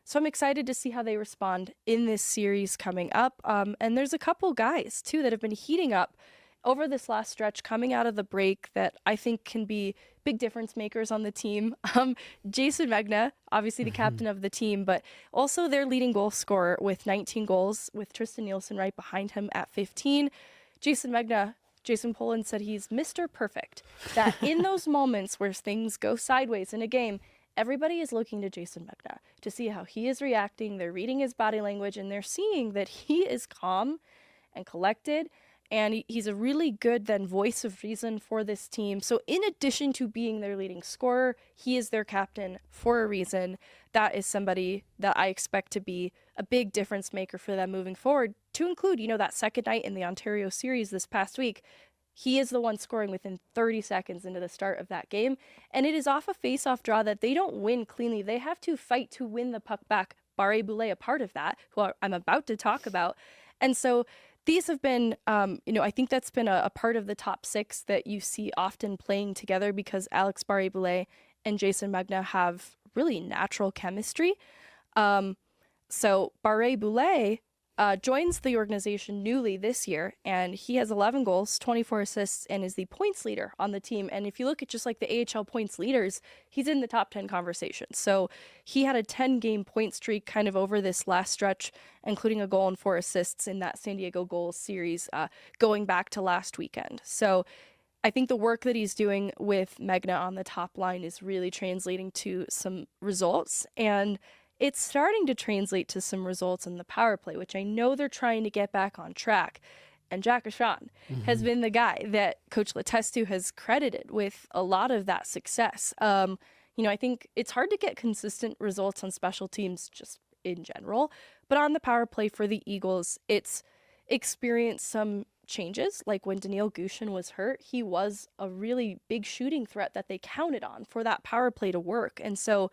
So I'm excited to see how they respond in this series coming up. And there's a couple guys, too, that have been heating up over this last stretch coming out of the break that I think can be big difference makers on the team. Jason Megna, obviously the captain of the team, but also their leading goal scorer with 19 goals, with Tristan Nielsen right behind him at 15. Jason Megna, Jason Polin said he's Mr. Perfect, that in those moments where things go sideways in a game, everybody is looking to Jason Megna to see how he is reacting. They're reading his body language, and they're seeing that he is calm and collected, and he's a really good voice of reason for this team. So in addition to being their leading scorer, he is their captain for a reason. That is somebody that I expect to be a big difference maker for them moving forward, to include, that second night in the Ontario series this past week. He is the one scoring within 30 seconds into the start of that game, and it is off a face-off draw that they don't win cleanly. They have to fight to win the puck back. Barre Boulet, a part of that, who I'm about to talk about. And so these have been, I think that's been a part of the top six that you see often playing together, because Alex Barre Boulet and Jason Megna have really natural chemistry. So Barre Boulet joins the organization newly this year, and he has 11 goals, 24 assists, and is the points leader on the team. And if you look at just like the AHL points leaders, he's in the top 10 conversation. So he had a 10-game point streak kind of over this last stretch, including a goal and 4 assists in that San Diego Gulls series going back to last weekend. So I think the work that he's doing with Megna on the top line is really translating to some results, and it's starting to translate to some results in the power play, which I know they're trying to get back on track. And Jack Ahcan has been the guy that Coach Letestu has credited with a lot of that success. I think it's hard to get consistent results on special teams just in general, but on the power play for the Eagles, it's experienced some changes. Like when Daniil Gushin was hurt, he was a really big shooting threat that they counted on for that power play to work. And so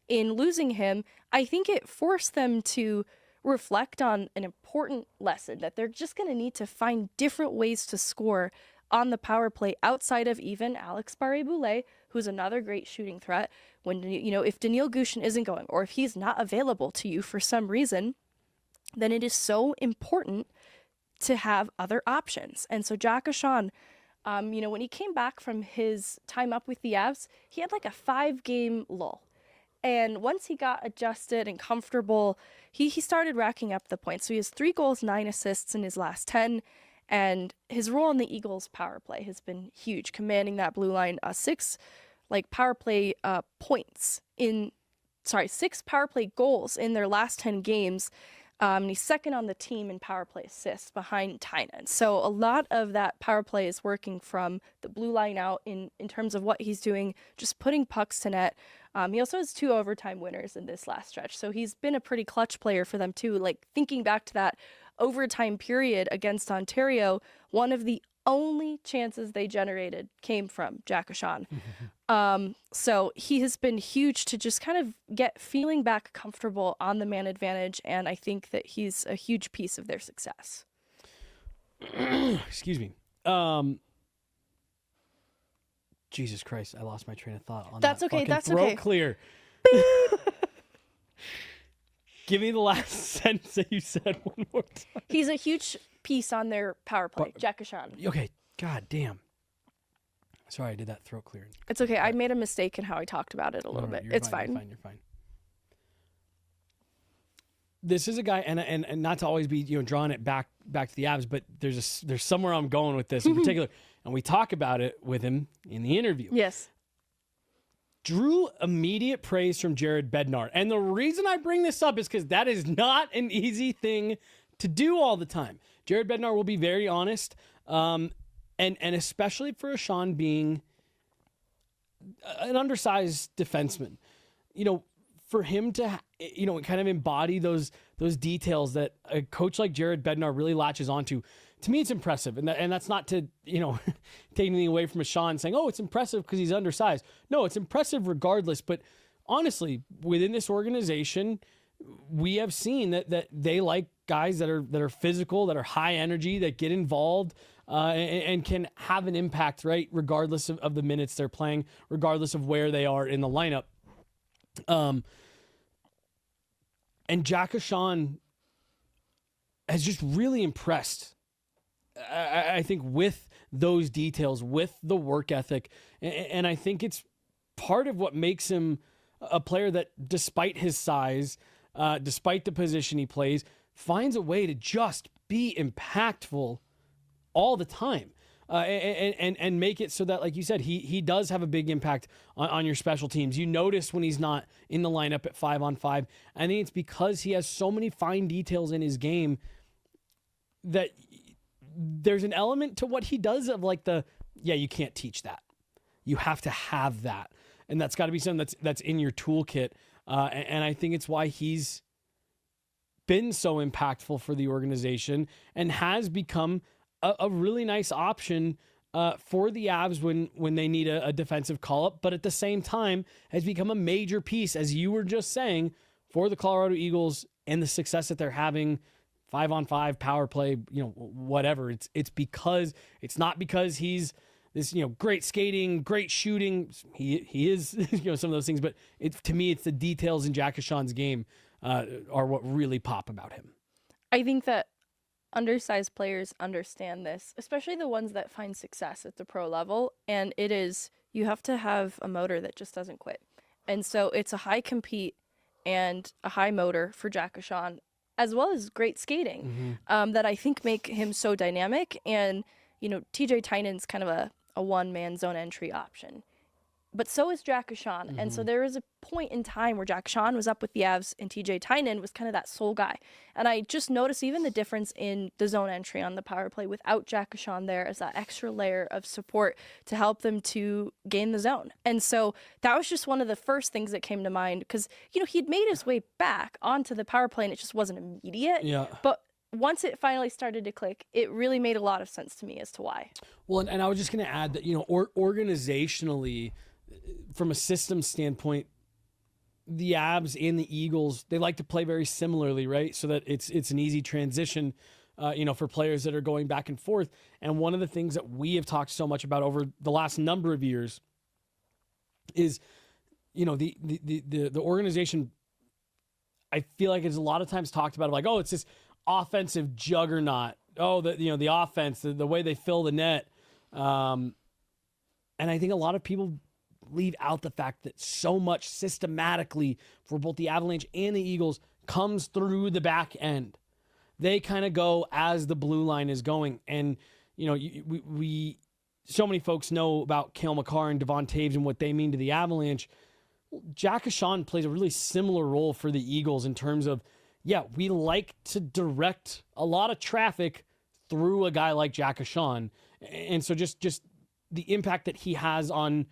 in losing him, I think it forced them to reflect on an important lesson, that they're just going to need to find different ways to score on the power play outside of even Alex Barre Boulet, who's another great shooting threat. When, if Daniil Gushin isn't going, or if he's not available to you for some reason, then it is so important to have other options. And so Jack Ahcan, when he came back from his time up with the Avs, he had like a 5-game lull. And once he got adjusted and comfortable, he started racking up the points. So he has 3 goals, 9 assists in his last 10. And his role in the Eagles' power play has been huge, commanding that blue line. 6 power play points 6 power play goals in their last 10 games. And he's second on the team in power play assists behind Tynan. So a lot of that power play is working from the blue line out in terms of what he's doing, just putting pucks to net. He also has 2 overtime winners in this last stretch. So he's been a pretty clutch player for them too. Like thinking back to that overtime period against Ontario, one of the only chances they generated came from Jack Ahcan. So he has been huge to just kind of get feeling back comfortable on the man advantage, and I think that he's a huge piece of their success. Excuse me. Jesus Christ, I lost my train of thought on That's that okay, fucking that's throat okay. clear. Give me the last sentence that you said one more time. He's a huge piece on their power play, Jack Ahcan. Okay, god damn. Sorry, I did that throat clearing. It's okay. I made a mistake in how I talked about it a little bit. It's fine. You're fine. this is a guy, and not to always be drawing it back to the Avs, but there's somewhere I'm going with this in particular, and we talk about it with him in the interview. Yes. Drew immediate praise from Jared Bednar, and the reason I bring this up is because that is not an easy thing to do all the time. Jared Bednar will be very honest, and especially for Ahcan being an undersized defenseman, for him to, kind of embody those details that a coach like Jared Bednar really latches onto. To me, it's impressive. And that's not to, take anything away from Ahcan saying, oh, it's impressive because he's undersized. No, it's impressive regardless. But honestly, within this organization, we have seen that they like guys that are physical, that are high energy, that get involved, and can have an impact, right? Regardless of the minutes they're playing, regardless of where they are in the lineup. And Jack Ahcan has just really impressed, I think, with those details, with the work ethic. And I think it's part of what makes him a player that, despite his size, despite the position he plays, finds a way to just be impactful all the time. And make it so that, like you said, he does have a big impact on your special teams. You notice when he's not in the lineup at 5-on-5. I think it's because he has so many fine details in his game that there's an element to what he does of like you can't teach that. You have to have that. And that's got to be something that's in your toolkit. And I think it's why he's been so impactful for the organization and has become a really nice option for the Avs when they need a defensive call-up, but at the same time has become a major piece, as you were just saying, for the Colorado Eagles and the success that they're having, 5-on-5, power play, whatever. It's because it's not because he's this, great skating, great shooting. He is, some of those things, but to me, it's the details in Jack Ahcan's game are what really pop about him. I think that undersized players understand this, especially the ones that find success at the pro level. And it is, you have to have a motor that just doesn't quit. And so it's a high compete and a high motor for Jack Ahcan, as well as great skating, that I think make him so dynamic. And, TJ Tynan's kind of a one-man zone entry option. But so is Jack Ahcan. And so there was a point in time where Jack Ahcan was up with the Avs and TJ Tynan was kind of that sole guy. And I just noticed even the difference in the zone entry on the power play without Jack Ahcan there as that extra layer of support to help them to gain the zone. And so that was just one of the first things that came to mind because, he'd made his way back onto the power play and it just wasn't immediate. Yeah. But once it finally started to click, it really made a lot of sense to me as to why. Well, and I was just going to add that, organizationally, from a system standpoint, the Avs and the Eagles, they like to play very similarly, right? So that it's an easy transition, for players that are going back and forth. And one of the things that we have talked so much about over the last number of years is, the organization, I feel like it's a lot of times talked about like, oh, it's this offensive juggernaut. Oh, the offense, the way they fill the net. And I think a lot of people leave out the fact that so much systematically for both the Avalanche and the Eagles comes through the back end. They kind of go as the blue line is going. And, we so many folks know about Cale Makar and Devon Taves and what they mean to the Avalanche. Jack Ahcan plays a really similar role for the Eagles in terms of, we like to direct a lot of traffic through a guy like Jack Ahcan. And so just the impact that he has on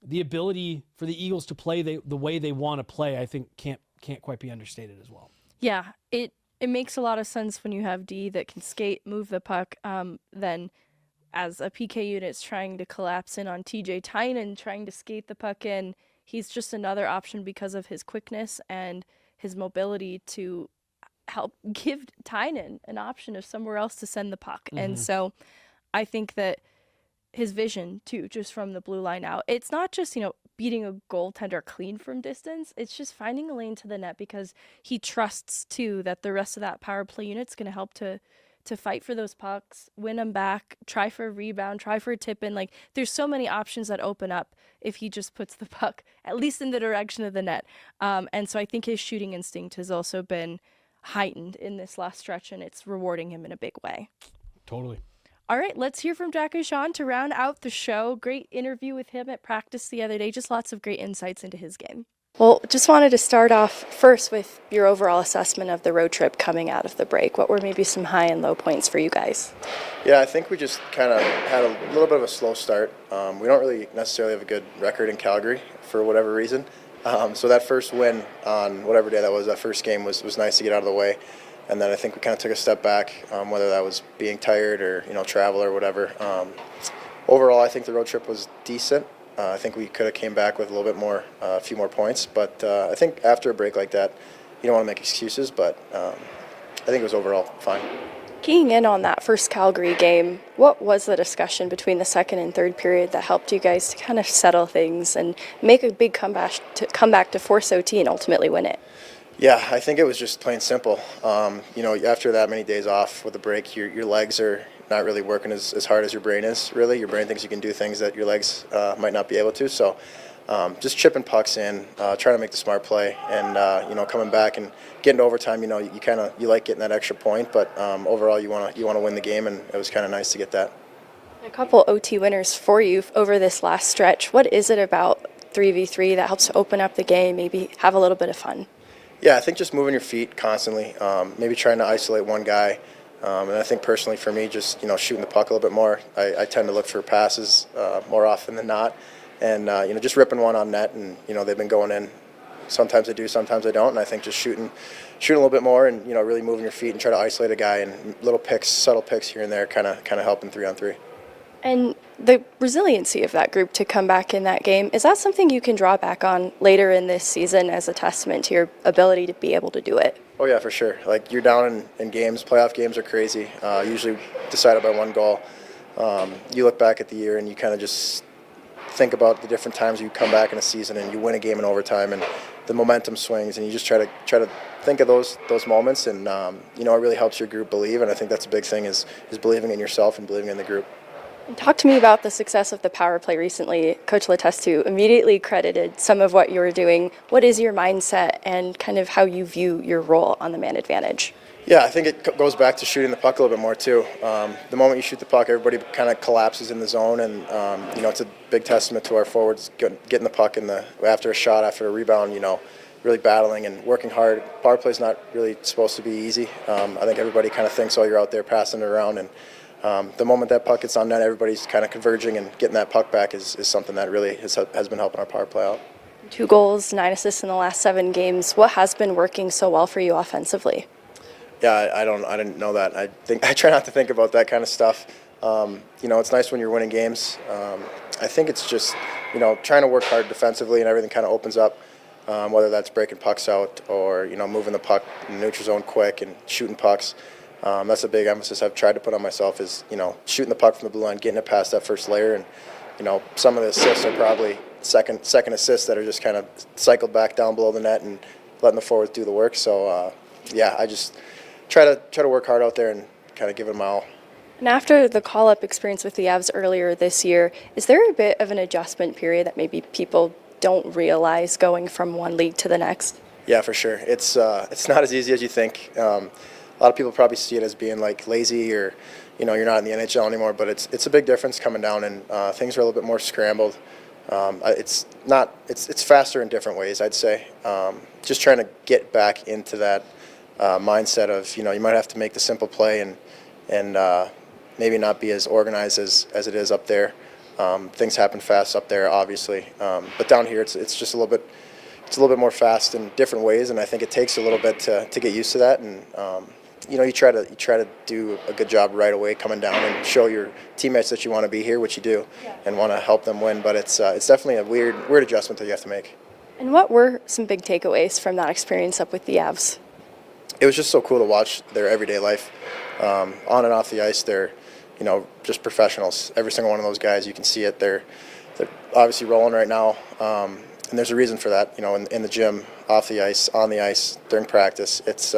the ability for the Eagles to play the way they want to play, I think can't quite be understated as well. Yeah, it makes a lot of sense when you have D that can skate, move the puck, then as a PK unit's trying to collapse in on TJ Tynan, trying to skate the puck in, he's just another option because of his quickness and his mobility to help give Tynan an option of somewhere else to send the puck. And so I think that his vision too, just from the blue line out, it's not just, beating a goaltender clean from distance. It's just finding a lane to the net because he trusts too that the rest of that power play unit's going to help to fight for those pucks, win them back, try for a rebound, try for a tip in. Like there's so many options that open up if he just puts the puck at least in the direction of the net. And so I think his shooting instinct has also been heightened in this last stretch, and it's rewarding him in a big way. Totally. All right, let's hear from Jack Ahcan to round out the show. Great interview with him at practice the other day. Just lots of great insights into his game. Well, just wanted to start off first with your overall assessment of the road trip coming out of the break. What were maybe some high and low points for you guys? Yeah, I think we just kind of had a little bit of a slow start. We don't really necessarily have a good record in Calgary for whatever reason. So that first win on whatever day that was, that first game was nice to get out of the way. And then I think we kind of took a step back, whether that was being tired or, travel or whatever. Overall, I think the road trip was decent. I think we could have came back with a little bit more, a few more points. But I think after a break like that, you don't want to make excuses, but I think it was overall fine. Keying in on that first Calgary game, what was the discussion between the second and third period that helped you guys to kind of settle things and make a big comeback to force OT and ultimately win it? Yeah, I think it was just plain simple. After that many days off with a break, your legs are not really working as hard as your brain is, really. Your brain thinks you can do things that your legs might not be able to. So just chipping pucks in, trying to make the smart play, and, coming back and getting to overtime, you like getting that extra point, but overall you want to win the game, and it was kind of nice to get that. A couple OT winners for you over this last stretch. What is it about 3v3 that helps to open up the game, maybe have a little bit of fun? Yeah, I think just moving your feet constantly, maybe trying to isolate one guy. And I think personally for me, just, shooting the puck a little bit more. I tend to look for passes more often than not. And, just ripping one on net, and, they've been going in. Sometimes I do, sometimes I don't. And I think just shooting a little bit more and, really moving your feet and try to isolate a guy, and little picks, subtle picks here and there kind of helping 3-on-3. And the resiliency of that group to come back in that game, is that something you can draw back on later in this season as a testament to your ability to be able to do it? Oh, yeah, for sure. Like, you're down in games. Playoff games are crazy, usually decided by one goal. You look back at the year and you kind of just think about the different times you come back in a season and you win a game in overtime and the momentum swings, and you just try to think of those moments, and it really helps your group believe. And I think that's a big thing is believing in yourself and believing in the group. Talk to me about the success of the power play recently. Coach Letestu immediately credited some of what you were doing. What is your mindset and kind of how you view your role on the man advantage? Yeah, I think it goes back to shooting the puck a little bit more too. The moment you shoot the puck, everybody kind of collapses in the zone, and it's a big testament to our forwards getting the puck after a shot, after a rebound. Really battling and working hard. Power play is not really supposed to be easy. I think everybody kind of thinks, you're out there passing it around, and the moment that puck gets on net, everybody's kind of converging, and getting that puck back is something that really has been helping our power play out. 2 goals, 9 assists in the last 7 games. What has been working so well for you offensively? Yeah, I didn't know that. I try not to think about that kind of stuff. It's nice when you're winning games. I think it's just, trying to work hard defensively, and everything kind of opens up, whether that's breaking pucks out or, moving the puck in the neutral zone quick and shooting pucks. That's a big emphasis I've tried to put on myself is, shooting the puck from the blue line, getting it past that first layer. And, some of the assists are probably second assists that are just kind of cycled back down below the net and letting the forwards do the work. So, I just try to work hard out there and kind of give it my all. And after the call-up experience with the Avs earlier this year, is there a bit of an adjustment period that maybe people don't realize going from one league to the next? Yeah, for sure. It's not as easy as you think. A lot of people probably see it as being like lazy, or you're not in the NHL anymore, but it's a big difference coming down, and things are a little bit more scrambled. It's faster in different ways, I'd say. Just trying to get back into that mindset of, you might have to make the simple play and maybe not be as organized as it is up there. Things happen fast up there, obviously, but down here it's just a little bit more fast in different ways, and I think it takes a little bit to get used to that. And you try to do a good job right away coming down and show your teammates that you want to be here, which you do, and want to help them win. But it's definitely a weird adjustment that you have to make. And what were some big takeaways from that experience up with the Avs? It was just so cool to watch their everyday life, on and off the ice. They're just professionals. Every single one of those guys, you can see it. They're obviously rolling right now, and there's a reason for that. In the gym, off the ice, on the ice, during practice. It's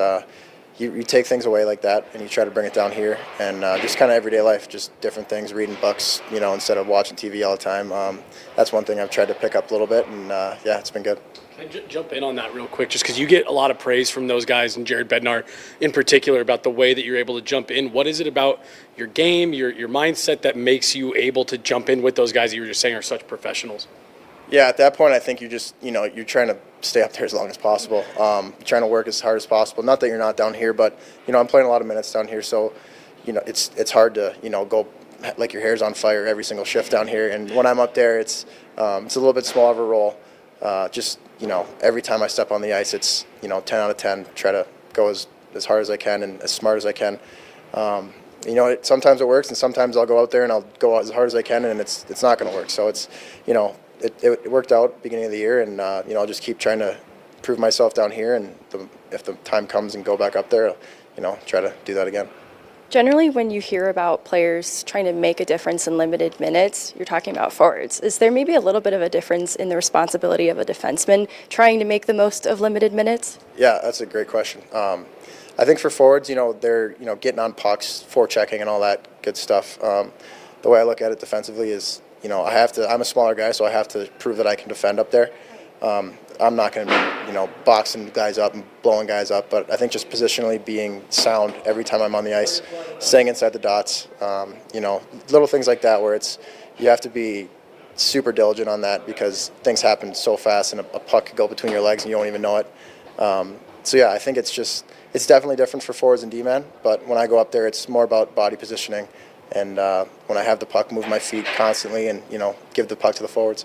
you take things away like that and you try to bring it down here, and just kind of everyday life, just different things, reading books, instead of watching TV all the time. That's one thing I've tried to pick up a little bit, and yeah, it's been good. Can I jump in on that real quick, just because you get a lot of praise from those guys, and Jared Bednar in particular, about the way that you're able to jump in. What is it about your game, your mindset, that makes you able to jump in with those guys that you were just saying are such professionals? Yeah, at that point, I think you just, you're trying to stay up there as long as possible. Trying to work as hard as possible. Not that you're not down here, but, I'm playing a lot of minutes down here, so, it's hard to, go like your hair's on fire every single shift down here. And when I'm up there, it's a little bit smaller of a role. Just, every time I step on the ice, it's, 10 out of 10, try to go as hard as I can and as smart as I can. Sometimes it works, and sometimes I'll go out there and I'll go as hard as I can, and it's not going to work. So it's, it worked out beginning of the year, and I'll just keep trying to prove myself down here, and if the time comes and go back up there, try to do that again. Generally, when you hear about players trying to make a difference in limited minutes, you're talking about forwards. Is there maybe a little bit of a difference in the responsibility of a defenseman trying to make the most of limited minutes? Yeah, that's a great question. I think for forwards, they're getting on pucks, forechecking, and all that good stuff. The way I look at it defensively is, I'm a smaller guy, so I have to prove that I can defend up there. I'm not going to be, boxing guys up and blowing guys up, but I think just positionally being sound every time I'm on the ice, staying inside the dots, little things like that where you have to be super diligent on that, because things happen so fast and a puck could go between your legs and you don't even know it. So yeah, I think it's definitely different for forwards and D-men, but when I go up there, it's more about body positioning, and when I have the puck, move my feet constantly and, give the puck to the forwards.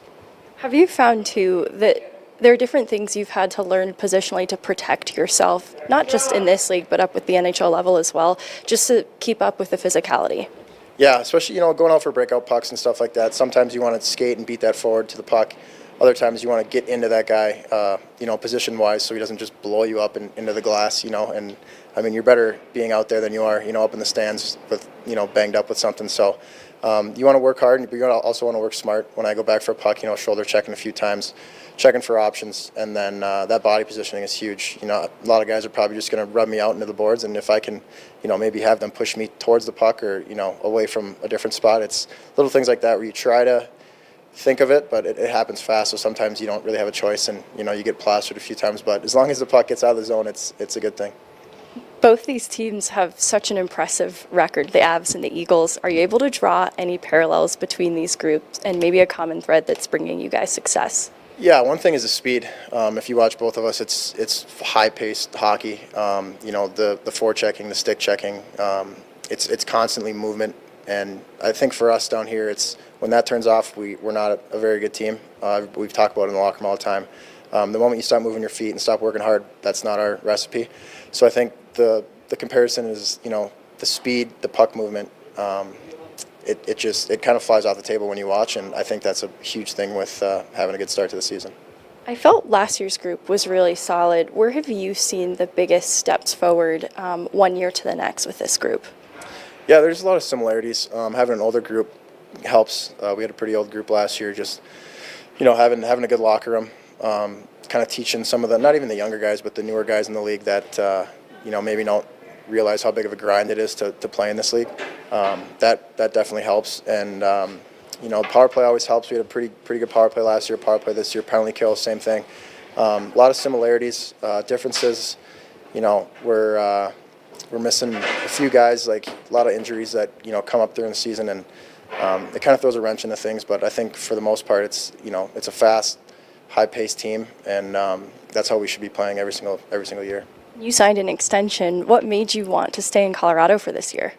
Have you found, too, that there are different things you've had to learn positionally to protect yourself, not just in this league, but up with the NHL level as well, just to keep up with the physicality? Yeah, especially, going out for breakout pucks and stuff like that. Sometimes you want to skate and beat that forward to the puck. Other times you want to get into that guy, position-wise, so he doesn't just blow you up into the glass, and I mean, you're better being out there than you are, up in the stands with, banged up with something. So you want to work hard, but you also want to work smart. When I go back for a puck, shoulder checking a few times, checking for options, and then that body positioning is huge. A lot of guys are probably just going to rub me out into the boards, and if I can, maybe have them push me towards the puck or, away from a different spot, it's little things like that where you try to think of it, but it happens fast, so sometimes you don't really have a choice, and, you get plastered a few times, but as long as the puck gets out of the zone, it's a good thing. Both these teams have such an impressive record, the Avs and the Eagles. Are you able to draw any parallels between these groups and maybe a common thread that's bringing you guys success? Yeah, one thing is the speed. If you watch both of us, it's high-paced hockey. The forechecking, the stick checking, it's constantly movement. And I think for us down here, when that turns off, we're not a very good team. We've talked about it in the locker room all the time. The moment you stop moving your feet and stop working hard, that's not our recipe. So I think the comparison is, the speed, the puck movement. It kind of flies off the table when you watch, and I think that's a huge thing with having a good start to the season. I felt last year's group was really solid. Where have you seen the biggest steps forward one year to the next with this group? Yeah, there's a lot of similarities. Having an older group helps. We had a pretty old group last year, just, having a good locker room, kind of teaching some of the, not even the younger guys, but the newer guys in the league that, maybe don't realize how big of a grind it is to play in this league. That definitely helps. And, power play always helps. We had a pretty good power play last year, power play this year, penalty kill, same thing. A lot of similarities, differences. We're missing a few guys, like a lot of injuries that, come up during the season, and it kind of throws a wrench into things. But I think for the most part, it's a fast, high-paced team, and that's how we should be playing every single year. You signed an extension. What made you want to stay in Colorado for this year?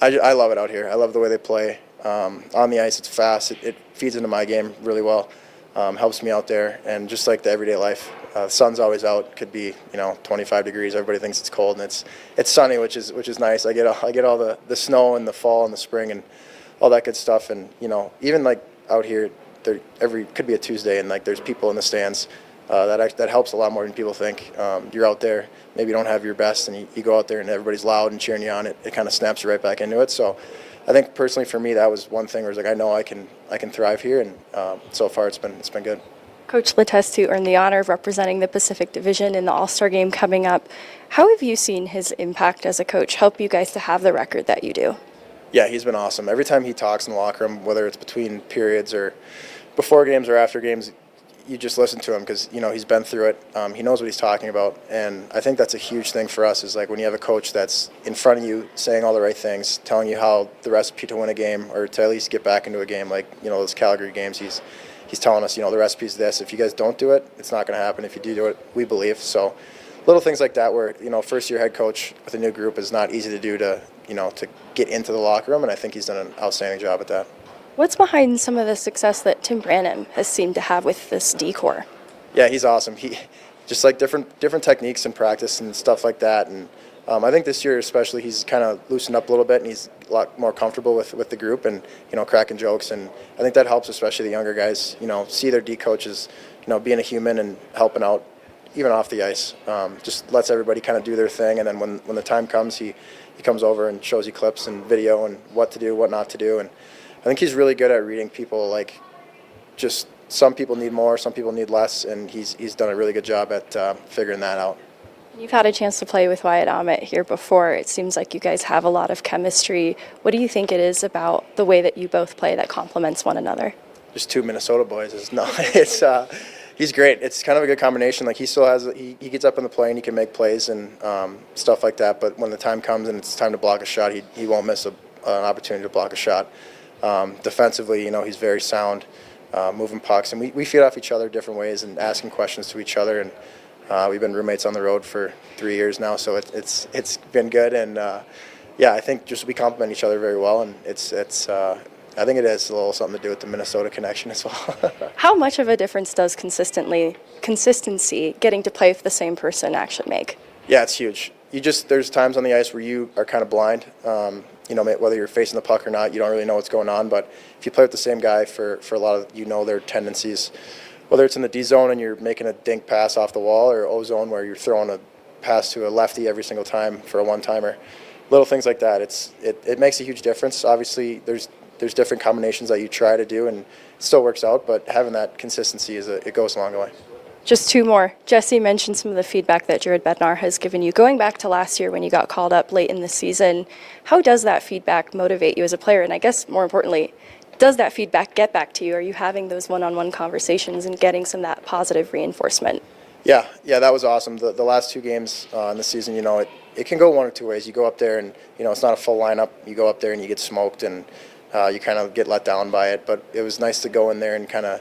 I love it out here. I love the way they play. On the ice, it's fast. It feeds into my game really well. Helps me out there, and just like the everyday life. The sun's always out. Could be 25 degrees. Everybody thinks it's cold, and it's sunny, which is nice. I get all the snow in the fall and the spring and all that good stuff. And even like out here, could be a Tuesday, and like there's people in the stands. That helps a lot more than people think. You're out there, maybe you don't have your best, and you go out there and everybody's loud and cheering you on. It kind of snaps you right back into it. So I think personally for me, that was one thing where it's like I know I can thrive here, and so far it's been good. Coach Letestu earned the honor of representing the Pacific Division in the All-Star game coming up. How have you seen his impact as a coach help you guys to have the record that you do? Yeah, he's been awesome. Every time he talks in the locker room, whether it's between periods or before games or after games, you just listen to him because, he's been through it. He knows what he's talking about. And I think that's a huge thing for us is like when you have a coach that's in front of you saying all the right things, telling you how the recipe to win a game or to at least get back into a game, like, those Calgary games, he's telling us, the recipe's this. If you guys don't do it, it's not going to happen. If you do it, we believe. So little things like that where, first-year head coach with a new group is not easy to do to get into the locker room, and I think he's done an outstanding job at that. What's behind some of the success that Tim Branham has seemed to have with this D-core? Yeah, he's awesome. He just like different techniques and practice and stuff like that. And I think this year especially he's kind of loosened up a little bit and he's a lot more comfortable with the group and cracking jokes. And I think that helps especially the younger guys. See their D coaches being a human and helping out even off the ice. Just lets everybody kind of do their thing. And then when the time comes, he comes over and shows you clips and video and what to do, what not to do. And I think he's really good at reading people. Like, just some people need more, some people need less, and he's done a really good job at figuring that out. You've had a chance to play with Wyatt Ahmet here before. It seems like you guys have a lot of chemistry. What do you think it is about the way that you both play that complements one another? Just two Minnesota boys. He's great. It's kind of a good combination. Like he still has, he gets up in the play and he can make plays and stuff like that. But when the time comes and it's time to block a shot, he won't miss an opportunity to block a shot. Defensively, he's very sound, moving pucks, and we feed off each other different ways and asking questions to each other. And we've been roommates on the road for 3 years now, so it's been good. And I think just we complement each other very well, and I think it has a little something to do with the Minnesota connection as well. How much of a difference does consistency, getting to play with the same person, actually make? Yeah, it's huge. There's times on the ice where you are kind of blind. Whether you're facing the puck or not, you don't really know what's going on. But if you play with the same guy for a lot of, their tendencies, whether it's in the D zone and you're making a dink pass off the wall or O zone where you're throwing a pass to a lefty every single time for a one-timer, little things like that. It makes a huge difference. Obviously, there's different combinations that you try to do and it still works out, but having that consistency it goes a long way. Just two more. Jesse mentioned some of the feedback that Jared Bednar has given you. Going back to last year when you got called up late in the season, how does that feedback motivate you as a player? And I guess more importantly, does that feedback get back to you? Are you having those one-on-one conversations and getting some of that positive reinforcement? Yeah, that was awesome. The last two games in the season, it can go one or two ways. You go up there and, it's not a full lineup. You go up there and you get smoked and you kind of get let down by it. But it was nice to go in there and kind of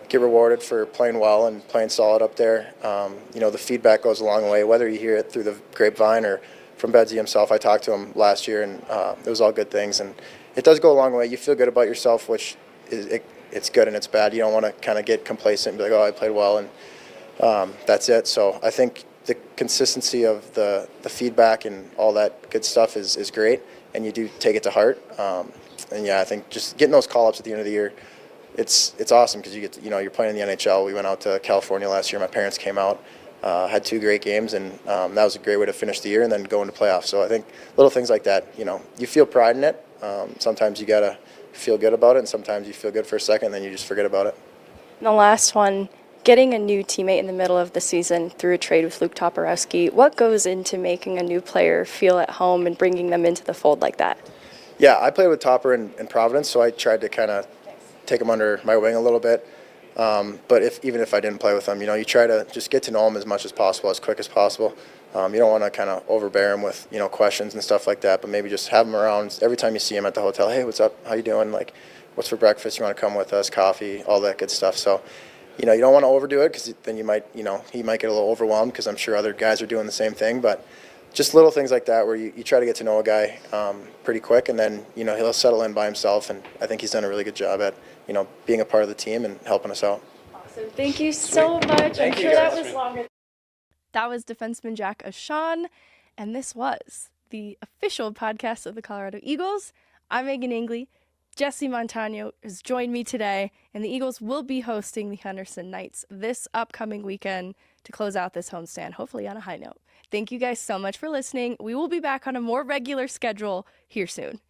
get rewarded for playing well and playing solid up there. The feedback goes a long way, whether you hear it through the grapevine or from Bedsy himself. I talked to him last year, and it was all good things. And it does go a long way. You feel good about yourself, which it's good and it's bad. You don't want to kind of get complacent and be like, oh, I played well, and that's it. So I think the consistency of the feedback and all that good stuff is great, and you do take it to heart. I think just getting those call-ups at the end of the year, it's awesome because you get to, you're playing in the NHL. We went out to California last year. My parents came out, had 2 great games, and that was a great way to finish the year and then go into playoffs. So I think little things like that, you feel pride in it. Sometimes you got to feel good about it, and sometimes you feel good for a second and then you just forget about it. And the last one, getting a new teammate in the middle of the season through a trade with Luke Toporowski, what goes into making a new player feel at home and bringing them into the fold like that? Yeah, I played with Topper in Providence, so I tried to kind of take him under my wing a little bit. But even if I didn't play with him, you try to just get to know him as much as possible, as quick as possible. You don't want to kind of overbear him with, questions and stuff like that, but maybe just have him around every time you see him at the hotel. Hey, what's up? How you doing? Like, what's for breakfast? You want to come with us? Coffee, all that good stuff. So, you don't want to overdo it because then you might, he might get a little overwhelmed because I'm sure other guys are doing the same thing. But just little things like that where you try to get to know a guy pretty quick, and then, he'll settle in by himself. And I think he's done a really good job at, being a part of the team and helping us out. Awesome. Thank you so much. I'm sure that was longer. That was defenseman Jack Ahcan, and this was the official podcast of the Colorado Eagles. I'm Meghan Angley. Jesse Montano has joined me today, and the Eagles will be hosting the Henderson Knights this upcoming weekend to close out this homestand, hopefully on a high note. Thank you guys so much for listening. We will be back on a more regular schedule here soon.